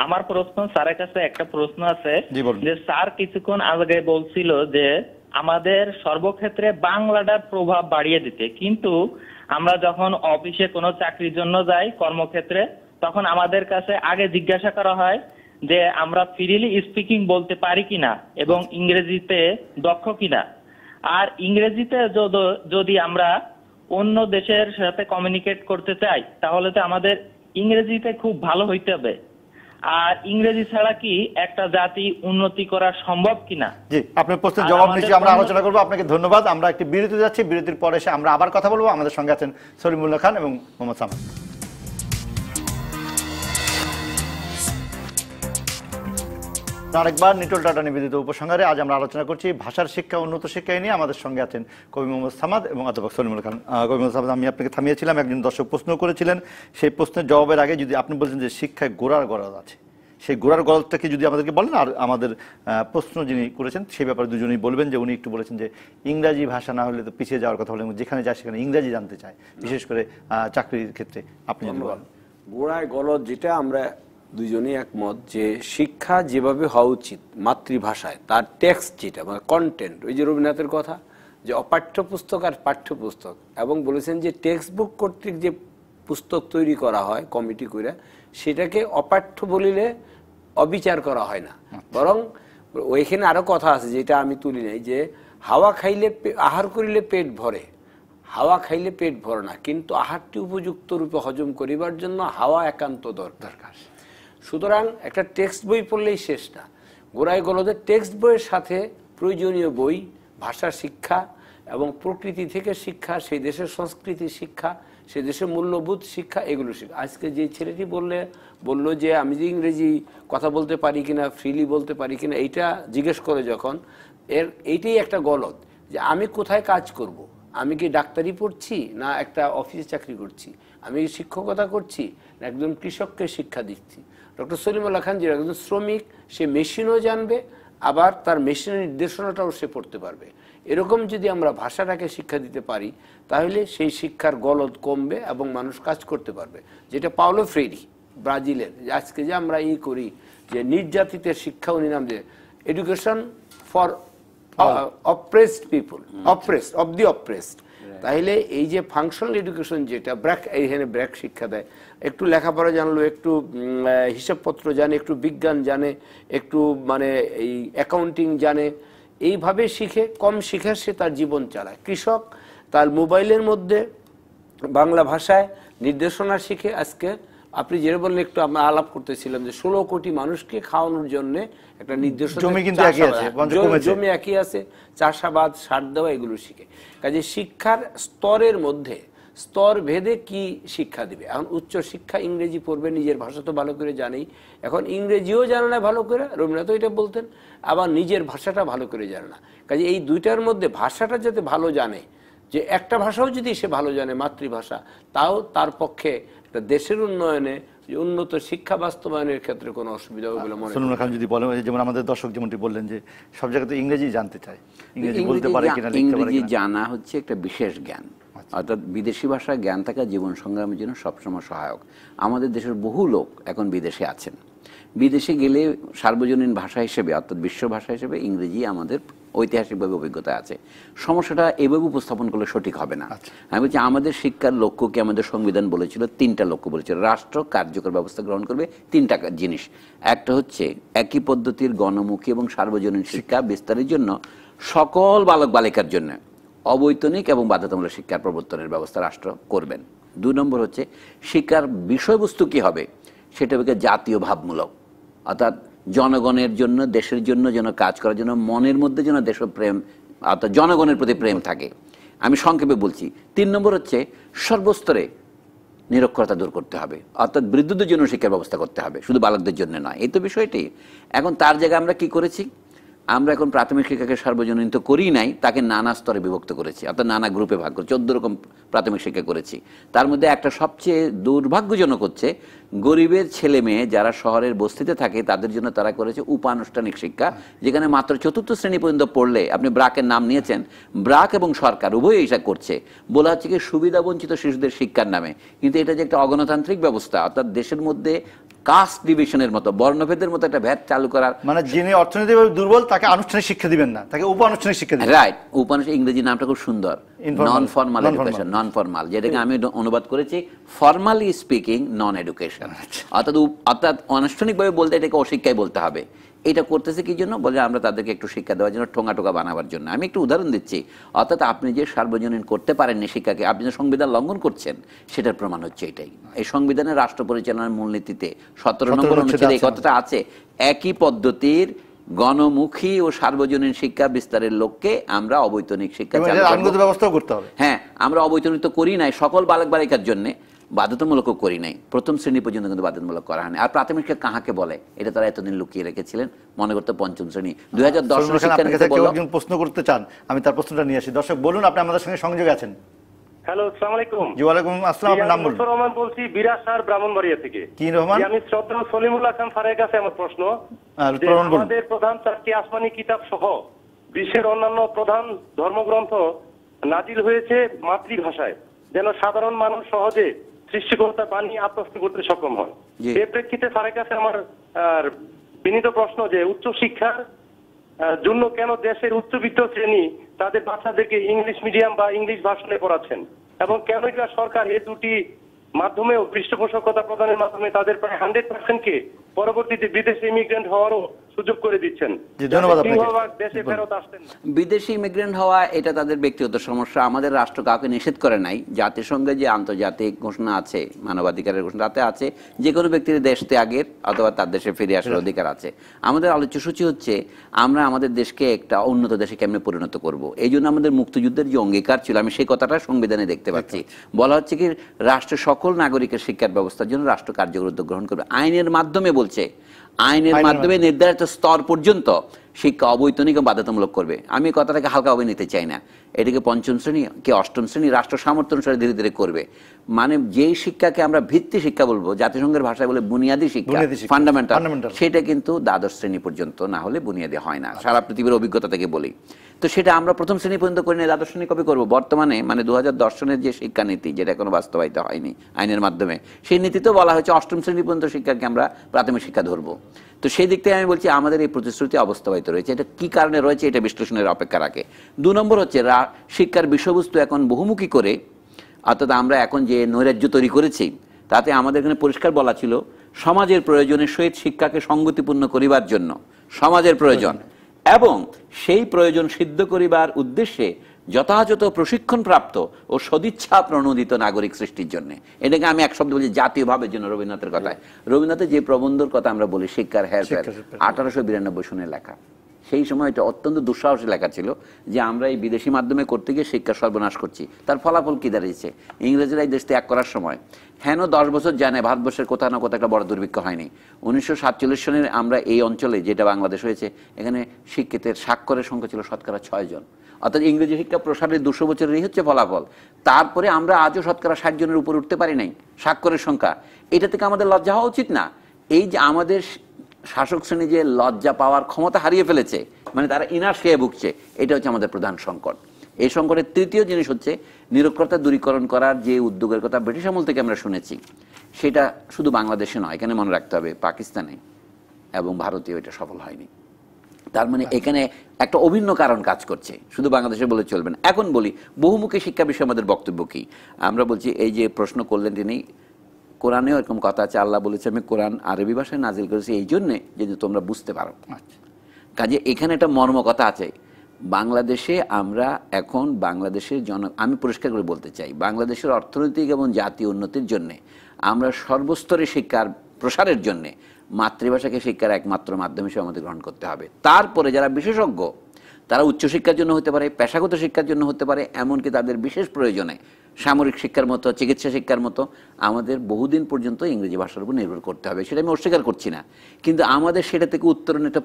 আমার প্রশ্ন স্যারের কাছে একটা প্রশ্ন আছে, যে স্যার কিছুক্ষণ আগে বলছিল যে আমাদের সর্বক্ষেত্রে বাংলাটার প্রভাব বাড়িয়ে দিতে, কিন্তু আমরা যখন অফিসে কোনো চাকরির জন্য যাই, কর্মক্ষেত্রে, তখন আমাদের কাছে আগে জিজ্ঞাসা করা হয় যে আমরা ফ্রিলি স্পিকিং বলতে পারি কিনা এবং ইংরেজিতে দক্ষ কিনা। আর ইংরেজিতে যদি আমরা অন্য দেশের সাথে কমিউনিকেট করতে চাই, তাহলে তো আমাদের ইংরেজিতে খুব ভালো হইতে হবে। আর ইংরেজি ছাড়া কি একটা জাতি উন্নতি করা সম্ভব কিনা? জি, আপনার প্রশ্নের জবাব নিশ্চয়ই আমরা আলোচনা করবো। আপনাকে ধন্যবাদ। আমরা একটি বিরতি যাচ্ছি, বিরতির পরে এসে আমরা আবার কথা বলবো। আমাদের সঙ্গে আছেন সলিমুল্লাহ খান এবং মোহাম্মদ সামাদ। আরেকবার নিটোল টাটা নিবেদিত উপসংহারে আজ আমরা আলোচনা করছি ভাষার শিক্ষা, উন্নত শিক্ষা নিয়ে। আমাদের সঙ্গে আছেন কবি মোহাম্মদ সামাদ এবং অধ্যাপক সলিমুল্লাহ খান। কবি মোহাম্মদ সামাদ, আমি আপনাকে থামিয়েছিলাম, একজন দর্শক প্রশ্ন করেছিলেন, সেই প্রশ্নের জবাবের আগে যদি আপনি বলছেন যে শিক্ষায় গোড়ার গরজ আছে, সেই গোড়ার গরজটাকে যদি আমাদেরকে বলেন। আর আমাদের প্রশ্ন যিনি করেছেন সেই ব্যাপারে দুজনেই বলবেন, যে উনি একটু বলেছেন যে ইংরাজি ভাষা না হলে তো পিছিয়ে যাওয়ার কথা বলেন, যেখানে যায় সেখানে ইংরাজি জানতে চায়, বিশেষ করে চাকরির ক্ষেত্রে। আপনি যদি বলেন গোড়ায় গলদ, যেটা আমরা দুজনেই একমত যে শিক্ষা যেভাবে হওয়া উচিত মাতৃভাষায়, তার টেক্সট যেটা মানে কন্টেন্ট, ওই যে রবীন্দ্রনাথের কথা যে অপাঠ্য পুস্তক আর পাঠ্যপুস্তক, এবং বলেছেন যে টেক্সট বুক কর্তৃক যে পুস্তক তৈরি করা হয় কমিটি করে, সেটাকে অপাঠ্য বলিলে অবিচার করা হয় না, বরং ওইখানে আরো কথা আছে যেটা আমি তুলি নাই, যে হাওয়া খাইলে আহার করিলে পেট ভরে, হাওয়া খাইলে পেট ভরে না, কিন্তু আহারটি উপযুক্ত রূপে হজম করিবার জন্য হাওয়া একান্ত দরকার। সুতরাং একটা টেক্সট বই পড়লেই শেষ না, গোড়ায় গলদের টেক্সট বইয়ের সাথে প্রয়োজনীয় বই, ভাষা শিক্ষা এবং প্রকৃতি থেকে শিক্ষা, সেই দেশের সংস্কৃতি শিক্ষা, সেই দেশের মূল্যবোধ শিক্ষা, এগুলো শিক্ষা। আজকে যে ছেলেটি বলল যে আমি যে ইংরেজি কথা বলতে পারি কিনা, ফ্রিলি বলতে পারি কিনা, এইটা জিজ্ঞেস করে যখন, এইটাই একটা গলদ, যে আমি কোথায় কাজ করব, আমি কি ডাক্তারি পড়ছি না একটা অফিসে চাকরি করছি, আমি শিক্ষকতা করছি না একজন কৃষককে শিক্ষা দিচ্ছি। ডক্টর সলিমুল্লাহ খান যে একজন শ্রমিক, সে মেশিনও জানবে, আবার তার মেশিনের নির্দেশনাটাও সে পড়তে পারবে। এরকম যদি আমরা ভাষাটাকে শিক্ষা দিতে পারি, তাহলে সেই শিক্ষার গলদ কমবে এবং মানুষ কাজ করতে পারবে। যেটা পাওলো ফ্রেরি ব্রাজিলের, আজকে যে আমরা করি যে নির্যাতিতের শিক্ষা, উনি নাম দিয়ে education for oppressed people, oppressed of the oppressed. তাহলে এই যে ফাংশনাল এডুকেশন যেটা ব্র্যাক, এইখানে ব্র্যাক শিক্ষা দেয়, একটু লেখাপড়া জানলো, একটু হিসাবপত্র জানে, একটু বিজ্ঞান জানে, একটু মানে এই অ্যাকাউন্টিং জানে, এইভাবে শিখে, কম শিখে সে তার জীবন চালায়। কৃষক তার মোবাইলের মধ্যে বাংলা ভাষায় নির্দেশনা শিখে, আজকে আপনি যেটা বললেন, একটু আমরা আলাপ করতেছিলাম যে 16 কোটি মানুষকে খাওয়ানোর জন্য একটা নির্দেশনা, জমি একই আছে, চাষাবাদ, সার দেওয়া, এগুলো শিখে। কাজে শিক্ষার স্তরের মধ্যে স্তর ভেদে কি শিক্ষা দিবে। এখন উচ্চ শিক্ষা ইংরেজি পড়বে, নিজের ভাষা তো ভালো করে জানেই, এখন ইংরেজিও জানে না ভালো করে, রবীন্দ্রনাথ এটা বলতেন, আবার নিজের ভাষাটা ভালো করে জানে না। কাজে এই দুইটার মধ্যে ভাষাটা যাতে ভালো জানে, যে একটা ভাষাও যদি সে ভালো জানে, মাতৃভাষা, তাও তার পক্ষে একটা দেশের উন্নয়নে, উন্নত শিক্ষা বাস্তবায়নের ক্ষেত্রে কোনো অসুবিধা হবে বলে মনে হয়। খান যদি বলেন, যেমন আমাদের দর্শক যেমনটি বললেন যে সব জায়গাতে ইংরেজি জানতে চায়, ইংরেজি বলতে পারে কিনা, লিখতে পারে ইংরেজি কিনা। জানা হচ্ছে একটা বিশেষ জ্ঞান, অর্থাৎ বিদেশি ভাষায় জ্ঞান থাকা জীবন সংগ্রামের জন্য সবসময় সহায়ক। আমাদের দেশের বহু লোক এখন বিদেশে আছেন, বিদেশে গেলে সার্বজনীন ভাষা হিসেবে, অর্থাৎ বিশ্ব ভাষা হিসেবে ইংরেজি আমাদের ঐতিহাসিকভাবে অভিজ্ঞতা আছে। সমস্যাটা এভাবে উপস্থাপন করলে সঠিক হবে না। আমি বলছি আমাদের শিক্ষার লক্ষ্যকে আমাদের সংবিধান বলেছিল, 3টা লক্ষ্য বলেছিল। রাষ্ট্র কার্যকর ব্যবস্থা গ্রহণ করবে 3টা জিনিস। একটা হচ্ছে একই পদ্ধতির গণমুখী এবং সার্বজনীন শিক্ষা বিস্তারের জন্য সকল বালক বালিকার জন্য অবৈতনিক এবং বাধ্যতামূলক শিক্ষার প্রবর্তনের ব্যবস্থা রাষ্ট্র করবেন। 2 নম্বর হচ্ছে শিক্ষার বিষয়বস্তু কি হবে, সেটা হবে জাতীয় ভাবমূলক, অর্থাৎ জনগণের জন্য, দেশের জন্য যেন কাজ করার জন্য মনের মধ্যে যেন দেশপ্রেম, অর্থাৎ জনগণের প্রতি প্রেম থাকে। আমি সংক্ষেপে বলছি। 3 নম্বর হচ্ছে সর্বস্তরে নিরক্ষরতা দূর করতে হবে, অর্থাৎ বৃদ্ধদের জন্য শিক্ষার ব্যবস্থা করতে হবে, শুধু বালকদের জন্য নয়। এই তো বিষয়টি। এখন তার জায়গায় আমরা কি করেছি, আমরা এখন প্রাথমিক শিক্ষাকে সার্বজনীন তো করি নাই, তাকে নানা স্তরে বিভক্ত করেছি, অর্থাৎ নানা গ্রুপে ভাগ করে 14 রকম প্রাথমিক শিক্ষা করেছি। তার মধ্যে একটা সবচেয়ে দুর্ভাগ্যজনক হচ্ছে গরিবের ছেলে মেয়ে যারা শহরের বস্তিতে থাকে তাদের জন্য তারা করেছে উপানুষ্ঠানিক শিক্ষা, যেখানে মাত্র 4র্থ শ্রেণী পর্যন্ত পড়লে, আপনি ব্রাকের নাম নিয়েছেন, ব্রাক এবং সরকার উভয়ই এটা করছে, বলা হচ্ছে কি সুবিধা বঞ্চিত শিশুদের শিক্ষার নামে। কিন্তু এটা যে একটা অগণতান্ত্রিক ব্যবস্থা, অর্থাৎ দেশের মধ্যে কাস্ট ডিভিশনের মতো, বর্ণভেদের মতো একটা ভ্যাট চালু করার, মানে যিনি অর্থনৈতিকভাবে দুর্বল তাকে আনুষ্ঠানিক শিক্ষা দিবেন না, তাকে উপানুষ্ঠানিক শিক্ষা দিবেন। রাইট, উপানুষ্ঠানিক ইংরেজি নামটা খুব সুন্দর, non formal education, non formal, যেটাকে আমি অনুবাদ করেছি ফর্মালি স্পিকিং নন এডুকেশন। অর্থাৎ আনুষ্ঠানিকভাবে বলতে এটাকে অশিক্ষায় বলতে হবে। এটা করতেছে কি জন্য, বলে আমরা তাদেরকে একটু শিক্ষা দেওয়ার জন্য, ঠোঙা টোকা বানাবার জন্য। আমি একটু উদাহরণ দিচ্ছি। অর্থাৎ আপনি যে সার্বজনীন করতে পারেননি শিক্ষাকে, আপনি যে সংবিধান লঙ্ঘন করছেন, সেটার প্রমাণ হচ্ছে এটাই। এই সংবিধানের রাষ্ট্র পরিচালনার মূলনীতিতে 17 নম্বর অনুচ্ছেদে এই কথাটা আছে, একই পদ্ধতির গণমুখী ও সার্বজনীন শিক্ষা বিস্তারের লক্ষ্যে আমরা অবৈতনিক শিক্ষা ব্যবস্থা করতে হবে। হ্যাঁ, আমরা অবৈতনিক তো করি নাই সকল বালক বালিকার জন্য, বাধ্যতামূলকও করি নাই, 1ম শ্রেণী পর্যন্ত কিন্তু বাধ্যতামূলক করা হয়নি। আর প্রাথমিক শিক্ষা কাহাকে বলে, এটা তারা এতদিন লুকিয়ে রেখেছিলেন, মনে করতে 5ম শ্রেণী। 2010 সালে শিক্ষানীতিতে একজন প্রশ্ন করতে চান, আমি তার প্রশ্নটা নিয়ে আসি। দর্শক বলুন, আপনি আমাদের সঙ্গে সংযোগে আছেন। হ্যালো, আসসালামু আলাইকুম। জি ওয়ালাইকুম আসসালাম, আপনার নাম বলুন। রহমান বলছি, বিরাসার ব্রাহ্মণবাড়িয়া থেকে। কি রহমান? আমি শ্রদ্ধেয় সলিমুল্লাহ খান স্যারের কাছে আমার প্রশ্ন, আমাদের প্রধান 4টি আসমানি কিতাব সহ বিশ্বের অন্যান্য প্রধান ধর্মগ্রন্থ নাজিল হয়েছে মাতৃভাষায়, যেন সাধারণ মানুষ সহজে সৃষ্টিকর্তা বাণী আত্মস্থ করতে সক্ষম হয়। এই প্রেক্ষিতে স্যারের কাছে আমার বিনীত প্রশ্ন যে উচ্চশিক্ষার জন্য কেন দেশের উচ্চবিত্ত শ্রেণী তাদের বাচ্চাদেরকে ইংলিশ মিডিয়াম বা ইংলিশ ভাষণে পড়াচ্ছেন, এবং কেন সরকার এই দুটি মাধ্যমেও পৃষ্ঠপোষকতা প্রদানের মাধ্যমে তাদের প্রায় 100%কে পরবর্তীতে বিদেশি ইমিগ্রেন্ট হওয়ারও সুযোগ করে দিচ্ছেন। বিদেশি ইমিগ্রেন্ট হওয়া এটা তাদের ব্যক্তিগত সমস্যা, আমাদের রাষ্ট্র কাউকে নিষেধ করে নাই। জাতিসংঘে যে আন্তর্জাতিক ঘোষণা আছে, মানবাধিকারের ঘোষণা, তাতে আছে যে কোনো ব্যক্তির দেশ ত্যাগের অথবা তার দেশে ফিরে আসার অধিকার আছে। আমাদের আলোচ্য সূচি হচ্ছে আমরা আমাদের দেশকে একটা উন্নত দেশে কেমনে পরিণত করব। এই জন্য আমাদের মুক্তিযুদ্ধের যে অঙ্গীকার ছিল, আমি সেই কথাটা সংবিধানে দেখতে পাচ্ছি। বলা হচ্ছে কি রাষ্ট্রের সকল নাগরিকের শিক্ষার ব্যবস্থার জন্য রাষ্ট্র কার্যকর উদ্যোগ গ্রহণ করবে। আইনের মাধ্যমে বলছে, আইনের মাধ্যমে নির্ধারিত স্তর পর্যন্ত শিক্ষা অবৈতনিক এবং বাধ্যতামূলক করবে। আমি কথাটাকে হালকাভাবে নিতে চাই না, এটাকে 5ম শ্রেণী কি 8ম শ্রেণী রাষ্ট্র সামর্থ্য অনুসারে ধীরে ধীরে করবে। মানে যেই শিক্ষাকে আমরা ভিত্তি শিক্ষা বলবো, জাতিসংঘের ভাষায় বলে বুনিয়াদী শিক্ষা, ফান্ডামেন্টাল, সেটা কিন্তু দ্বাদশ শ্রেণী পর্যন্ত না হলে বুনিয়াদী হয় না, সারা পৃথিবীর অভিজ্ঞতা থেকে বলি। তো সেটা আমরা 1ম শ্রেণী পর্যন্ত করি না, দ্বাদশ শ্রেণী কবে করবো? বর্তমানে মানে 2010 সনের যে শিক্ষানীতি, যেটা এখনো বাস্তবায়িত হয়নি আইনের মাধ্যমে, সেই নীতিতেও বলা হয়েছে 8ম শ্রেণী পর্যন্ত শিক্ষাকে আমরা প্রাথমিক শিক্ষা ধরবো। তো সেই দিক থেকে আমি বলছি আমাদের এই প্রতিশ্রুতি অবাস্তবায়িত প্রভাবিত রয়েছে। এটা কি কারণে রয়েছে এটা বিশ্লেষণের অপেক্ষা রাখে। 2 নম্বর হচ্ছে শিক্ষার বিষয়বস্তু এখন বহুমুখী করে, অর্থাৎ আমরা এখন যে নৈরাজ্য তৈরি করেছি তাতে আমাদের এখানে পরিষ্কার বলা ছিল সমাজের প্রয়োজনের সহিত শিক্ষাকে সঙ্গতিপূর্ণ করিবার জন্য সমাজের প্রয়োজন এবং সেই প্রয়োজন সিদ্ধ করিবার উদ্দেশ্যে যথাযথ প্রশিক্ষণপ্রাপ্ত ও সদিচ্ছা প্রণোদিত নাগরিক সৃষ্টির জন্য। এটাকে আমি এক শব্দ বলছি জাতীয় ভাবের জন্য। রবীন্দ্রনাথের কথায়, রবীন্দ্রনাথের যে প্রবন্ধের কথা আমরা বলি শিক্ষার হেরফের, 1892 সনে লেখা। সেই সময় এটা অত্যন্ত দুঃসাহসী লেখা ছিল যে আমরা এই বিদেশি মাধ্যমে করতে গিয়ে শিক্ষা সর্বনাশ করছি। তার ফলাফল কি দাঁড়িয়েছে? ইংরেজরা এই দেশ ত্যাগ করার সময় হেন 10 বছর যায় না ভারতবর্ষের কোথাও না কোথাও একটা বড় দুর্ভিক্ষ হয়নি। 1947 সনে আমরা এই অঞ্চলে যেটা বাংলাদেশ হয়েছে এখানে শিক্ষিতের স্বাক্ষরের সংখ্যা ছিল শতকরা 6 জন। অর্থাৎ ইংরেজি শিক্ষা প্রসারের 200 বছরেরই হচ্ছে ফলাফল। তারপরে আমরা আজও শতকরা 60 জনের উপর উঠতে পারি নাই স্বাক্ষরের সংখ্যা। এটা থেকে আমাদের লজ্জা হওয়া উচিত না? এই যে আমাদের শাসক শ্রেণী যে লজ্জা পাওয়ার ক্ষমতা হারিয়ে ফেলেছে, মানে তারা ইনার্শিয়ায় ভুগছে, এটা হচ্ছে আমাদের প্রধান সংকট। এই সংকটের তৃতীয় জিনিস হচ্ছে নিরক্ষরতা দূরীকরণ করার যে উদ্যোগের কথা ব্রিটিশ আমল থেকে আমরা শুনেছি, সেটা শুধু বাংলাদেশে নয়, এখানে মনে রাখতে হবে পাকিস্তানে এবং ভারতেও এটা সফল হয়নি। তার মানে এখানে একটা অভিন্ন কারণ কাজ করছে, শুধু বাংলাদেশে বলে চলবে না। এখন বলি বহুমুখী শিক্ষা বিষয়ে আমাদের বক্তব্য কি। আমরা বলছি এই যে প্রশ্ন করলেন তিনি, কোরআনেও এরকম কথা আছে, আল্লাহ বলেছে আমি কোরআন আরবি ভাষায় নাজিল করেছি এই জন্যে যদি তোমরা বুঝতে পারো। কাজে এখানে একটা মর্ম কথা আছে। বাংলাদেশে আমরা এখন বাংলাদেশের আমি পরিষ্কার করে বলতে চাই, বাংলাদেশের অর্থনৈতিক এবং জাতীয় উন্নতির জন্যে আমরা সর্বস্তরে শিক্ষার প্রসারের জন্যে মাতৃভাষাকে শিক্ষার একমাত্র মাধ্যম হিসেবে আমাদের গ্রহণ করতে হবে। তারপরে যারা বিশেষজ্ঞ তারা উচ্চশিক্ষার জন্য হতে পারে, পেশাগত শিক্ষার জন্য হতে পারে, এমনকি তাদের বিশেষ প্রয়োজনে সামরিক শিক্ষার মতো, চিকিৎসা শিক্ষার মতো আমাদের বহুদিন পর্যন্ত ইংরেজি ভাষার উপর নির্ভর করতে হবে। সেটা আমি অস্বীকার করছি না, কিন্তু আমাদের সেটা থেকে উত্তরণ একটা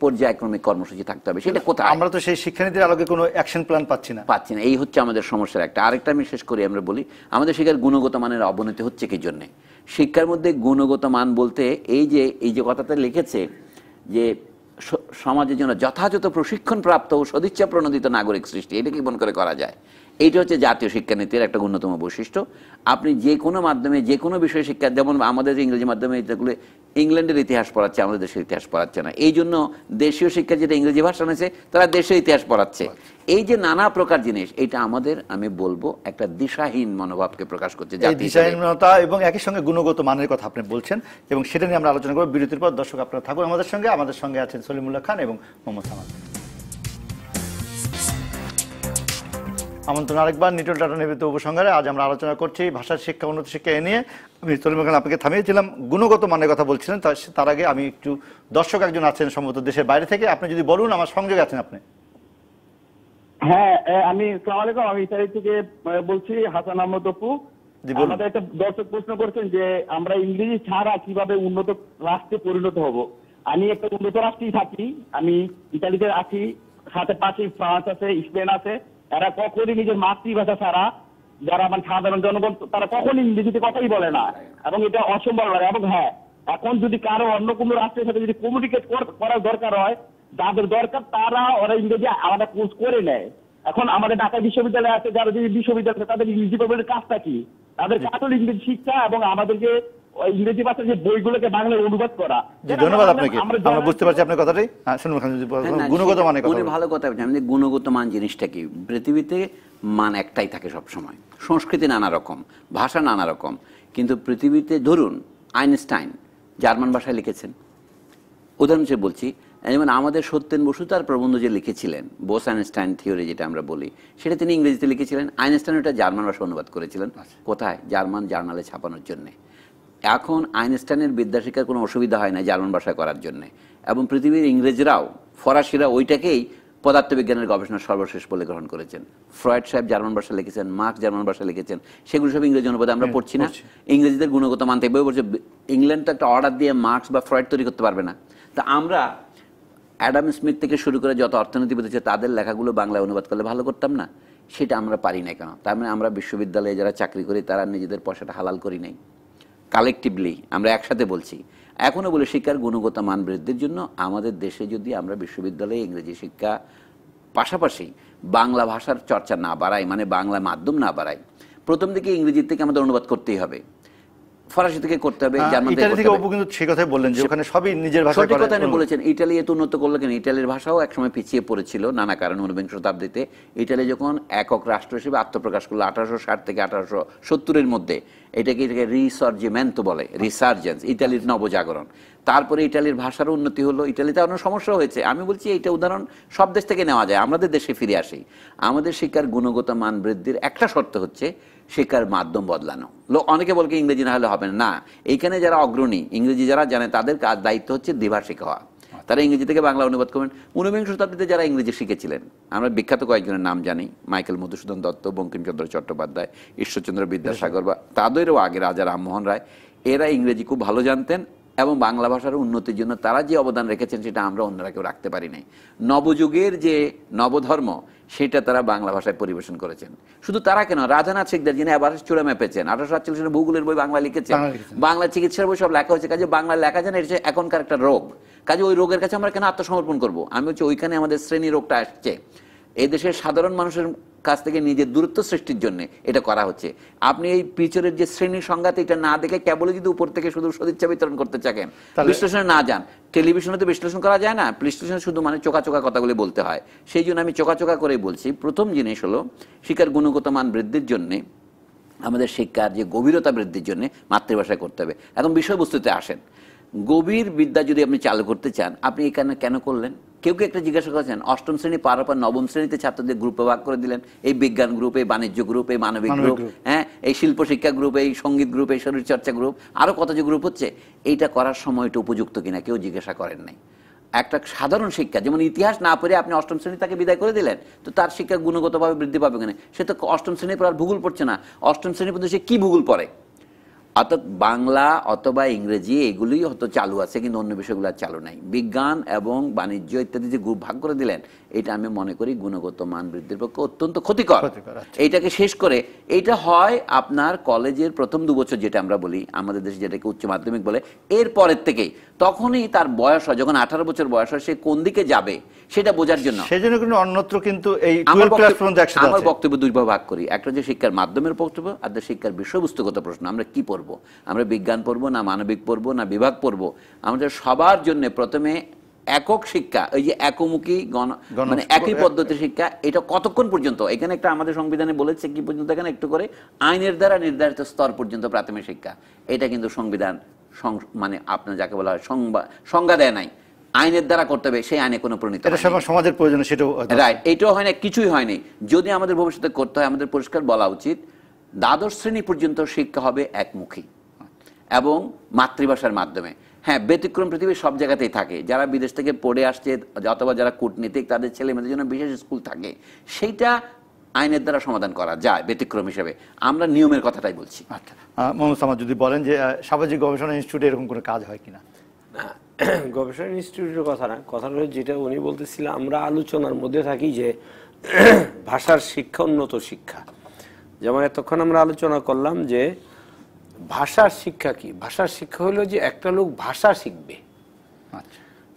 পর্যায়ক্রমিক কর্মসূচি থাকতে হবে। সেটা কোথায়? আমরা তো সেই শিক্ষানীতির আলোকে কোনো অ্যাকশন প্ল্যান পাচ্ছি না। এই হচ্ছে আমাদের সমস্যার একটা। আরেকটা আমি শেষ করি, আমরা বলি আমাদের শিক্ষার গুণগত মানের অবনতি হচ্ছে কি জন্যে। শিক্ষার মধ্যে গুণগত মান বলতে এই যে কথাটা লিখেছে যে সমাজের জন্য যথাযথ প্রশিক্ষণপ্রাপ্ত ও সদিচ্ছা প্রণোদিত নাগরিক সৃষ্টি, এটা কি মন করে করা যায়? এইটা হচ্ছে জাতীয় শিক্ষানীতির একটা অন্যতম বৈশিষ্ট্য। আপনি যে কোনো মাধ্যমে যে কোনো বিষয়ে শিক্ষা, যেমন আমাদের ইংরেজি মাধ্যমে যেগুলো ইংল্যান্ডের ইতিহাস পড়াচ্ছে, আমাদের দেশের ইতিহাস পড়াচ্ছে না। এই জন্য দেশীয় শিক্ষা যেটা ইংরেজি ভাষা নিয়েছে তারা দেশের ইতিহাস পড়াচ্ছে। এই যে নানা প্রকার জিনিস, এটা আমাদের আমি বলবো একটা দিশাহীন মনোভাবকে প্রকাশ করছে। দিশাহীনতা এবং একই সঙ্গে গুণগত মানের কথা আপনি বলছেন এবং সেটা নিয়ে আমরা আলোচনা করব বিরতির পর। দর্শক আপনারা থাকুন আমাদের সঙ্গে। আমাদের সঙ্গে আছেন সলিমুল্লাহ খান এবং মোহাম্মদ সামাদ। আমন্ত্রণ আরেকবার নিটল টাটা নিবেদিত উপসংহারে। আজ আমরা আলোচনা করছি ভাষার শিক্ষা, উন্নত শিক্ষা এ নিয়ে। আমি সলিমুল্লাহ খান আপনাকে থামিয়েছিলাম, গুণগত মানের কথা বলছিলেন। তার আগে আমি একটু, দর্শক একজন আছেন সম্ভবত দেশের বাইরে থেকে, আপনি যদি বলুন আমার সংযোগে আছেন আপনি। হ্যাঁ, আমি আসসালামু আলাইকুম, আমি ইতালি থেকে বলছি, হাসান আহমদ অপু। আমাদের একটা দর্শক প্রশ্ন করছেন যে আমরা ইংরেজি ছাড়া কিভাবে উন্নত রাষ্ট্রে পরিণত হব। আমি একটা উন্নত রাষ্ট্রেই থাকি, আমি ইতালিতে আছি, সাথে পাশেই ফ্রান্স আছে, স্পেন আছে। এরা কখনই নিজের মাতৃভাষা ছাড়া, যারা মানে সাধারণ জনগণ, তারা কখনই ইংরেজিতে কথাই বলে না এবং এটা অসম্ভব লাগে। এবং হ্যাঁ, এখন যদি কারো অন্য কোনো রাষ্ট্রের সাথে যদি কমিউনিকেট করার দরকার হয়, যাদের দরকার তারা ওরা ইংরেজি আলাদা কোর্স করে নেয়। এখন আমাদের ঢাকা বিশ্ববিদ্যালয় আছে, যারা যে বিশ্ববিদ্যালয় তাদের ইংরেজি প্রবলেমের কাজটা কি? তাদের কাজ হলো ইংরেজি শিক্ষা এবং আমাদেরকে ইংরেজি ভাষার যে বইগুলোকে বাংলায় অনুবাদ করা। ধন্যবাদ আপনাকে, আমরা বুঝতে পারছি আপনার কথাটাই। গুণগত মান, ভালো কথা বলছেন। আমাদের গুণগত মান জিনিসটা কি? পৃথিবীতে মান একটাই থাকে সব সময়, সংস্কৃতি নানা রকম, ভাষা নানা রকম, কিন্তু পৃথিবীতে ধরুন আইনস্টাইন জার্মান ভাষায় লিখেছেন, উদাহরণ হিসেবে বলছি। যেমন আমাদের সত্যেন বসু তার প্রবন্ধ যে লিখেছিলেন, বোস আইনস্টাইন থিওরি যেটা আমরা বলি, সেটা তিনি ইংরেজিতে লিখেছিলেন। আইনস্টাইন ওটা জার্মান ভাষা অনুবাদ করেছিলেন। কোথায়? জার্মান জার্নালে ছাপানোর জন্যে। এখন আইনস্টাইনের বিদ্যাশিক্ষার কোনো অসুবিধা হয় না জার্মান ভাষায় করার জন্যে, এবং পৃথিবীর ইংরেজরাও, ফরাসিরা ওইটাকেই পদার্থবিজ্ঞানের গবেষণার সর্বশেষ বলে গ্রহণ করেছেন। ফ্রয়েড সাহেব জার্মান ভাষা লিখেছেন, মার্কস জার্মান ভাষা লিখেছেন, সেগুলো সব ইংরেজি অনুবাদে আমরা পড়ছি না। ইংরেজিদের গুণগত মান থেকে বলছে ইংল্যান্ড তো একটা অর্ডার দিয়ে মার্কস বা ফ্রয়েড তৈরি করতে পারবে না। তা আমরা অ্যাডাম স্মিথ থেকে শুরু করে যত অর্থনীতিবিদ আছে তাদের লেখাগুলো বাংলায় অনুবাদ করলে ভালো করতাম না? সেটা আমরা পারি না কেন? তার মানে আমরা বিশ্ববিদ্যালয়ে যারা চাকরি করি তারা নিজেদের পয়সাটা হালাল করি নাই। কালেকটিভলি আমরা একসাথে বলছি। এখনও বলে শিক্ষার গুণগত মান বৃদ্ধির জন্য আমাদের দেশে যদি আমরা বিশ্ববিদ্যালয়ে ইংরেজি শিক্ষা পাশাপাশি বাংলা ভাষার চর্চা না বাড়াই, মানে বাংলা মাধ্যম না বাড়াই, প্রথম দিকে ইংরেজির থেকে আমাদের অনুবাদ করতেই হবে। ফরাসি থেকে করতে হবে, জার্মান থেকে ইতালি থেকে অপু কিন্তু সেই কথাই বললেন যে ওখানে সবই নিজের ভাষায় সঠিক কথা আপনি বলেছেন। ইটালি এত উন্নত করলো কেন? ইটালির ভাষাও একসময় পিছিয়ে পড়েছিল নানা কারণে 19বিংশ শতাব্দীতে। ইটালি যখন একক রাষ্ট্র হিসেবে আত্মপ্রকাশ করলো 1860 থেকে 1870-এর মধ্যে, এটাকে রিসার্জিমেন্তো বলে, রিসার্জেন্স, ইটালির নবজাগরণ। তারপরে ইটালির ভাষারও উন্নতি হলো, ইটালিতে অনেক সমস্যা হয়েছে। আমি বলছি এইটা উদাহরণ সব দেশ থেকে নেওয়া যায়, আমাদের দেশে ফিরে আসি। আমাদের শিক্ষার গুণগত মান বৃদ্ধির একটা শর্ত হচ্ছে শিক্ষার মাধ্যম বদলানো। অনেকে বলকে ইংরেজি না হলে হবে না, এইখানে যারা অগ্রণী ইংরেজি যারা জানে তাদের কাজ দায়িত্ব হচ্ছে দ্বিভাষিক হওয়া। তারা ইংরেজি থেকে বাংলা অনুবাদ করবেন। 19বিংশ শতাব্দীতে যারা ইংরেজি শিখেছিলেন আমরা বিখ্যাত কয়েকজনের নাম জানি, মাইকেল মধুসূদন দত্ত, বঙ্কিমচন্দ্র চট্টোপাধ্যায়, ঈশ্বরচন্দ্র বিদ্যাসাগর, বা তাদেরও আগে রাজা রামমোহন রায়, এরা ইংরেজি খুব ভালো জানতেন এবং বাংলা ভাষার উন্নতির জন্য তারা যে অবদান রেখেছেন সেটা আমরা অন্যরা কেউ রাখতে পারি নাই। নবযুগের যে নবধর্ম সেটা তারা বাংলা ভাষায় পরিবেশন করেছেন। শুধু তারা কেন, রাধানাথ শিকদার যিনি এবার চূড়া মেপেছেন, 1848 সালে ভূগোলের বই বাংলা লিখেছেন, বাংলা চিকিৎসার বই সব লেখা হয়েছে। কাজে বাংলা লেখা জানা এটা এখনকার একটা রোগ। কাজে ওই রোগের কাছে আমরা কেন আত্মসমর্পণ করবো? আমি হচ্ছে ওইখানে আমাদের শ্রেণী রোগটা আসছে, এই দেশের সাধারণ মানুষের কাছ থেকে নিজের দূরত্ব সৃষ্টির জন্য এটা করা হচ্ছে। আপনি এই পিচরের যে শ্রেণীর সংঘাত এটা না দেখে কেবল যদি উপর থেকে শুধু সদিচ্ছা বিতরণ করতে চান, বিশ্লেষণে না যান, টেলিভিশনে তো বিশ্লেষণ করা যায় না, বিশ্লেষণে শুধু মানে চোকা কথাগুলি বলতে হয়। সেই জন্য আমি চোকা করেই বলছি, প্রথম জিনিস হলো শিক্ষার গুণগত মান বৃদ্ধির জন্যে আমাদের শিক্ষার যে গভীরতা বৃদ্ধির জন্য মাতৃভাষায় করতে হবে। এখন বিষয়বস্তুতে আসেন, গভীর বিদ্যা যদি আপনি চালু করতে চান, আপনি এখানে কেন করলেন? কেউ একটা জিজ্ঞাসা করেছেন, অষ্টম শ্রেণী পাওয়ার পর নবম শ্রেণীতে ছাত্রদের গ্রুপে ভাগ করে দিলেন, এই বিজ্ঞান গ্রুপ, এই বাণিজ্য গ্রুপ, এই মানবিক গ্রুপ, হ্যাঁ, এই শিল্প শিক্ষা গ্রুপ, এই সঙ্গীত গ্রুপ, এই শরীরচর্চা গ্রুপ, আরো কত যে গ্রুপ হচ্ছে। এইটা করার সময় এটা উপযুক্ত কিনা কেউ জিজ্ঞাসা করেন নাই। একটা সাধারণ শিক্ষা, যেমন ইতিহাস না পড়ে আপনি অষ্টম শ্রেণী তাকে বিদায় করে দিলেন, তো তার শিক্ষা গুণগতভাবে বৃদ্ধি পাবে কিনা? সে তো অষ্টম শ্রেণী পর আর ভূগোল পড়ছে না, অষ্টম শ্রেণী পর্যন্ত সে কি ভূগোল পড়ে? অর্থাৎ বাংলা অথবা ইংরেজি এগুলোই হয়তো চালু আছে, কিন্তু অন্য বিষয়গুলো আর চালু নাই। বিজ্ঞান এবং বাণিজ্য ইত্যাদি যে গ্রুপ ভাগ করে দিলেন, এটা আমি মনে করি গুণগত মান বৃদ্ধির পক্ষে অত্যন্ত ক্ষতিকর। এইটাকে শেষ করে এইটা হয় আপনার কলেজের প্রথম 2 বছর, যেটা আমরা বলি আমাদের দেশে যেটাকে উচ্চ মাধ্যমিক বলে, এর পরের থেকেই তখনই তার বয়স হয়, যখন 18 বছর বয়স হয়, সে কোন দিকে যাবে সেটা বোঝার জন্য। সেজন্য কিন্তু অন্যত্র কিন্তু এই আমার বক্তব্য 2 ভাগ করি, একটা যে শিক্ষার মাধ্যমের বক্তব্য, আর শিক্ষার বিষয়বস্তুগত প্রশ্ন। আমরা কি পড়বো? আমরা বিজ্ঞান পড়বো না মানবিক পড়বো না বিভাগ পড়বো? আমাদের সবার জন্য প্রথমে একক শিক্ষা, ওই যে একমুখী মানে একই পদ্ধতির শিক্ষা, এটা কতক্ষণ পর্যন্ত? এখানে একটা আমাদের সংবিধানে বলেছে কি পর্যন্ত, এখানে একটু করে আইনের দ্বারা নির্ধারিত স্তর পর্যন্ত প্রাথমিক শিক্ষা। এটা কিন্তু সংবিধান মানে আপনার যাকে বলা হয় সংজ্ঞা দেয় নাই, আইনের দ্বারা করতে হবে, সেই আইনে কোনো প্রণীত সমাজের প্রয়োজন, সেটাও রাইট, এটাও হয় না, কিছুই হয়নি। যদি আমাদের ভবিষ্যতে করতে হয়, আমাদের পরিষ্কার বলা উচিত দ্বাদশ শ্রেণী পর্যন্ত শিক্ষা হবে একমুখী এবং মাতৃভাষার মাধ্যমে। হ্যাঁ, ব্যতিক্রম পৃথিবীর সব জায়গাতেই থাকে, যারা বিদেশ থেকে পড়ে আসছে অথবা যারা কূটনীতিক, তাদের ছেলে মেয়েদের জন্য বিশেষ স্কুল থাকে, সেইটা আইনের দ্বারা সমাধান করা যায় ব্যতিক্রম হিসেবে। আমরা নিয়মের কথাটাই বলছি। আচ্ছা, মোহাম্মদ সামাদ যদি বলেন যে সামাজিক গবেষণা ইনস্টিটিউটে এরকম কোনো কাজ হয় কিনা? না, গবেষণা ইনস্টিটিউটের কথা না, কথাটা যেটা উনি বলতেছিলেন, আমরা আলোচনার মধ্যে থাকি যে ভাষার শিক্ষা উন্নত শিক্ষা। যেমন এতক্ষণ আমরা আলোচনা করলাম যে ভাষার শিক্ষা কি? ভাষার শিক্ষা হলো যে একটা লোক ভাষা শিখবে,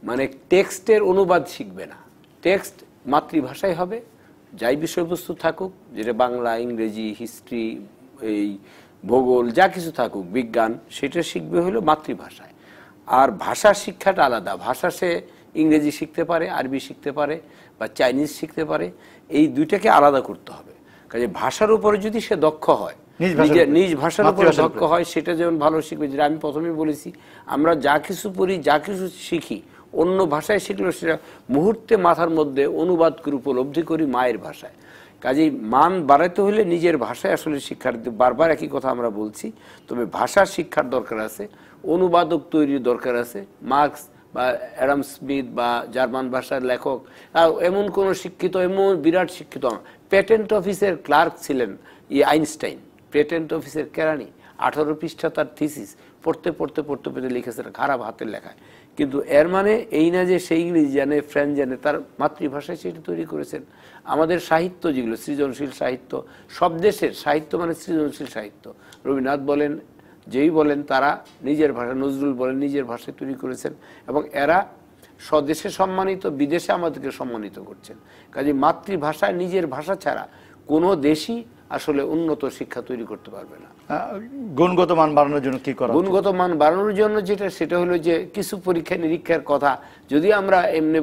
মানে টেক্সটের অনুবাদ শিখবে না, টেক্সট মাতৃভাষায় হবে, যাই বিষয়বস্তু থাকুক, যেটা বাংলা, ইংরেজি, হিস্ট্রি, এই ভূগোল, যা কিছু থাকুক, বিজ্ঞান, সেটা শিখবে হলো মাতৃভাষায়। আর ভাষার শিক্ষাটা আলাদা, ভাষা সে ইংরেজি শিখতে পারে, আরবি শিখতে পারে বা চাইনিজ শিখতে পারে, এই দুইটাকে আলাদা করতে হবে। কাজে ভাষার উপরে যদি সে দক্ষ হয়, নিজ ভাষার উপরে দক্ষ হয়, সেটা যেমন ভালো শিখবে। যেটা আমি প্রথমেই বলেছি, আমরা যা কিছু পড়ি, যা কিছু শিখি, অন্য ভাষায় শিখলেও সেটা মুহূর্তে মাথার মধ্যে অনুবাদ করে উপলব্ধি করি মায়ের ভাষায়। কাজেই মান বাড়াতে হলে নিজের ভাষায় আসলে শিক্ষার, বারবার একই কথা আমরা বলছি, তবে ভাষার শিক্ষার দরকার আছে, অনুবাদক তৈরির দরকার আছে। মার্কস বা অ্যাডাম স্মিথ বা জার্মান ভাষার লেখক, এমন কোন শিক্ষিত, এমন বিরাট শিক্ষিত, পেটেন্ট অফিসের ক্লার্ক ছিলেন আইনস্টাইন, পেটেন্ট অফিসের কেরানি, 18 পৃষ্ঠা তার থিসিস, পড়তে লিখেছেন খারাপ হাতের লেখায়। কিন্তু এর মানে এই না যে সেই ইংরেজি জানে, ফ্রেঞ্চ জানে, তার মাতৃভাষায় সেটা তৈরি করেছেন। আমাদের সাহিত্য যেগুলো সৃজনশীল সাহিত্য, সব দেশের সাহিত্য মানে সৃজনশীল সাহিত্য। রবীন্দ্রনাথ বলেন, যেই বলেন, তারা নিজের ভাষা, নজরুল বলেন, নিজের ভাষায় তৈরি করেছেন, এবং এরা স্বদেশে সম্মানিত, বিদেশে আমাদেরকে সম্মানিত করছেন। কাজে মাতৃভাষায় নিজের ভাষা ছাড়া কোনো দেশই আসলে উন্নত শিক্ষা তৈরি করতে পারবে না। গুণগত মান বাড়ানোর জন্য কি করা? গুণগত মান বাড়ানোর জন্য সেটা হলো যে কিছু পরীক্ষা নিরীক্ষার কথা যদি আমরা এমনি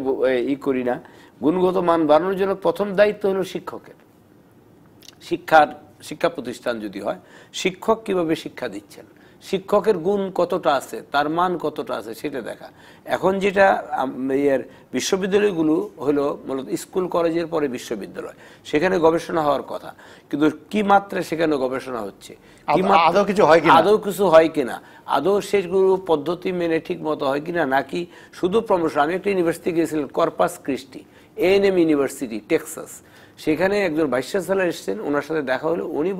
করি না, গুণগত মান বাড়ানোর জন্য প্রথম দায়িত্ব হলো শিক্ষকের। শিক্ষা প্রতিষ্ঠান যদি হয়, শিক্ষক কিভাবে শিক্ষা দিচ্ছেন, শিক্ষকের গুণ কতটা আছে, তার মান কতটা আছে সেটা দেখা। এখন যেটা বিশ্ববিদ্যালয়গুলো হলো মূলত স্কুল কলেজের পরে বিশ্ববিদ্যালয়, সেখানে গবেষণা হওয়ার কথা, কিন্তু কি মাত্রায় সেখানে গবেষণা হচ্ছে, আদৌ কিছু হয় কিনা, আদৌ সেগুলো পদ্ধতি মেনে ঠিক মতো হয় কিনা, নাকি শুধু প্রমোশন। আমি একটা ইউনিভার্সিটি গিয়েছিলাম, Corpus Christi A&M university, Texas. সেখানে একজন ভাইস চ্যান্সেলর এসেছেন, ওনার সাথে দেখা হলো। উনি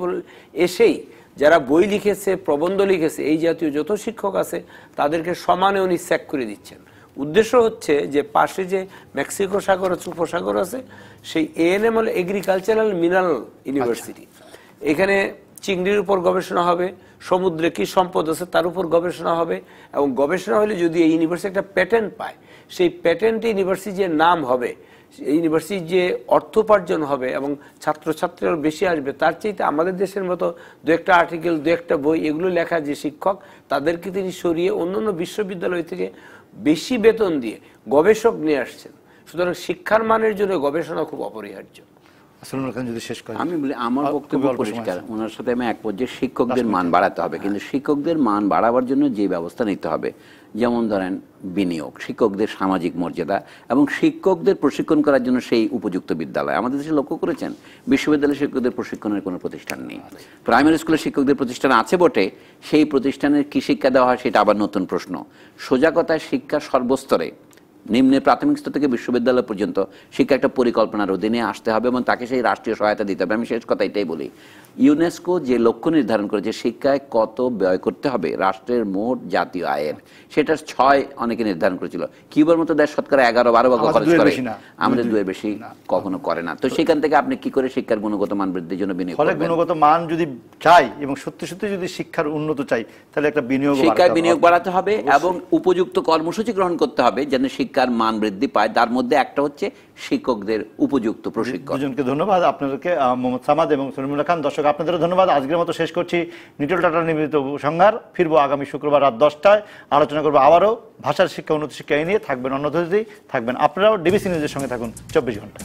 এসেই যারা বই লিখেছে, প্রবন্ধ লিখেছে, এই জাতীয় যত শিক্ষক আছে তাদেরকে সমানে উনি স্যাক করে দিচ্ছেন। উদ্দেশ্য হচ্ছে যে পাশে যে মেক্সিকো সাগর আছে, উপসাগর আছে, সেই A&M হলো এগ্রিকালচারাল মিনারেল ইউনিভার্সিটি। এখানে চিংড়ির উপর গবেষণা হবে, সমুদ্রে কি সম্পদ আছে তার উপর গবেষণা হবে, এবং গবেষণা হলে যদি এই ইউনিভার্সিটি একটা প্যাটেন্ট পায়, সেই প্যাটেন্টে ইউনিভার্সিটির যে নাম হবে, ইউনিভার্সিটির যে অর্থ উপার্জন হবে এবং ছাত্রছাত্রীরা বেশি আসবে, তার চাইতে আমাদের দেশের মতো দু একটা আর্টিকেল, দু একটা বই, এগুলো লেখা যে শিক্ষক, তাদেরকে তিনি সরিয়ে অন্যান্য বিশ্ববিদ্যালয় থেকে বেশি বেতন দিয়ে গবেষক নিয়ে আসছেন। সুতরাং শিক্ষার মানের জন্য গবেষণা খুব অপরিহার্য। আমি বলি, আমার বক্তব্য পরিষ্কার, ওনার সাথে আমি একমত যে শিক্ষকদের মান বাড়াতে হবে, কিন্তু শিক্ষকদের মান বাড়াবার জন্য যে ব্যবস্থা নিতে হবে, যেমন ধরেন বিনিয়োগ, শিক্ষকদের সামাজিক মর্যাদা এবং শিক্ষকদের প্রশিক্ষণ করার জন্য সেই উপযুক্ত বিদ্যালয়। আমাদের দেশে লক্ষ্য করেছেন, বিশ্ববিদ্যালয় শিক্ষকদের প্রশিক্ষণের কোনো প্রতিষ্ঠান নেই। প্রাইমারি স্কুলের শিক্ষকদের প্রতিষ্ঠান আছে বটে, সেই প্রতিষ্ঠানের কি শিক্ষা দেওয়া হয় সেটা আবার নতুন প্রশ্ন। সোজা কথায় শিক্ষার সর্বস্তরে, নিম্নে প্রাথমিক স্তর থেকে বিশ্ববিদ্যালয় পর্যন্ত শিক্ষা একটা পরিকল্পনার অধীনে আসতে হবে এবং তাকে সেই রাষ্ট্রীয় সহায়তা দিতে হবে। আমি শেষ কথা এটাই বলি, ইউনেস্কো যে লক্ষ্য নির্ধারণ করেছে শিক্ষায় কত ব্যয় করতে হবে রাষ্ট্রের মোট জাতীয় আয়ের, সেটা 6 অনেকে নির্ধারণ করেছিল। কিউবার মতো দেশ শতকরা 11-12 ভাগ খরচ করে, আমাদের 2 বেশি কখনো করে না। তো সেখান থেকে আপনি কি করে শিক্ষার গুণগত মান বৃদ্ধির জন্য বিনিয়োগ করবেন? গুণগত মান যদি চাই এবং সত্যি সত্যি যদি শিক্ষার উন্নত চাই, তাহলে একটা শিক্ষায় বিনিয়োগ বাড়াতে হবে এবং উপযুক্ত কর্মসূচি গ্রহণ করতে হবে যেন শিক্ষার মান বৃদ্ধি পায়। তার মধ্যে একটা হচ্ছে শিক্ষকদের উপযুক্ত প্রশিক্ষণ। দুজনকে ধন্যবাদ, আপনাদেরকে মোহাম্মদ সামাদ এবং সলিমুল্লাহ খান। দর্শক আপনাদেরও ধন্যবাদ। আজকের মতো শেষ করছি নিটল টাটা নিবেদিত উপসংহার। ফিরবো আগামী শুক্রবার রাত 10টায়। আলোচনা করবো আবারও ভাষার শিক্ষা, উন্নত শিক্ষা নিয়ে। থাকবেন অন্য অতিথি, থাকবেন আপনারাও। ডিবিসি নিউজের সঙ্গে থাকুন 24 ঘন্টা।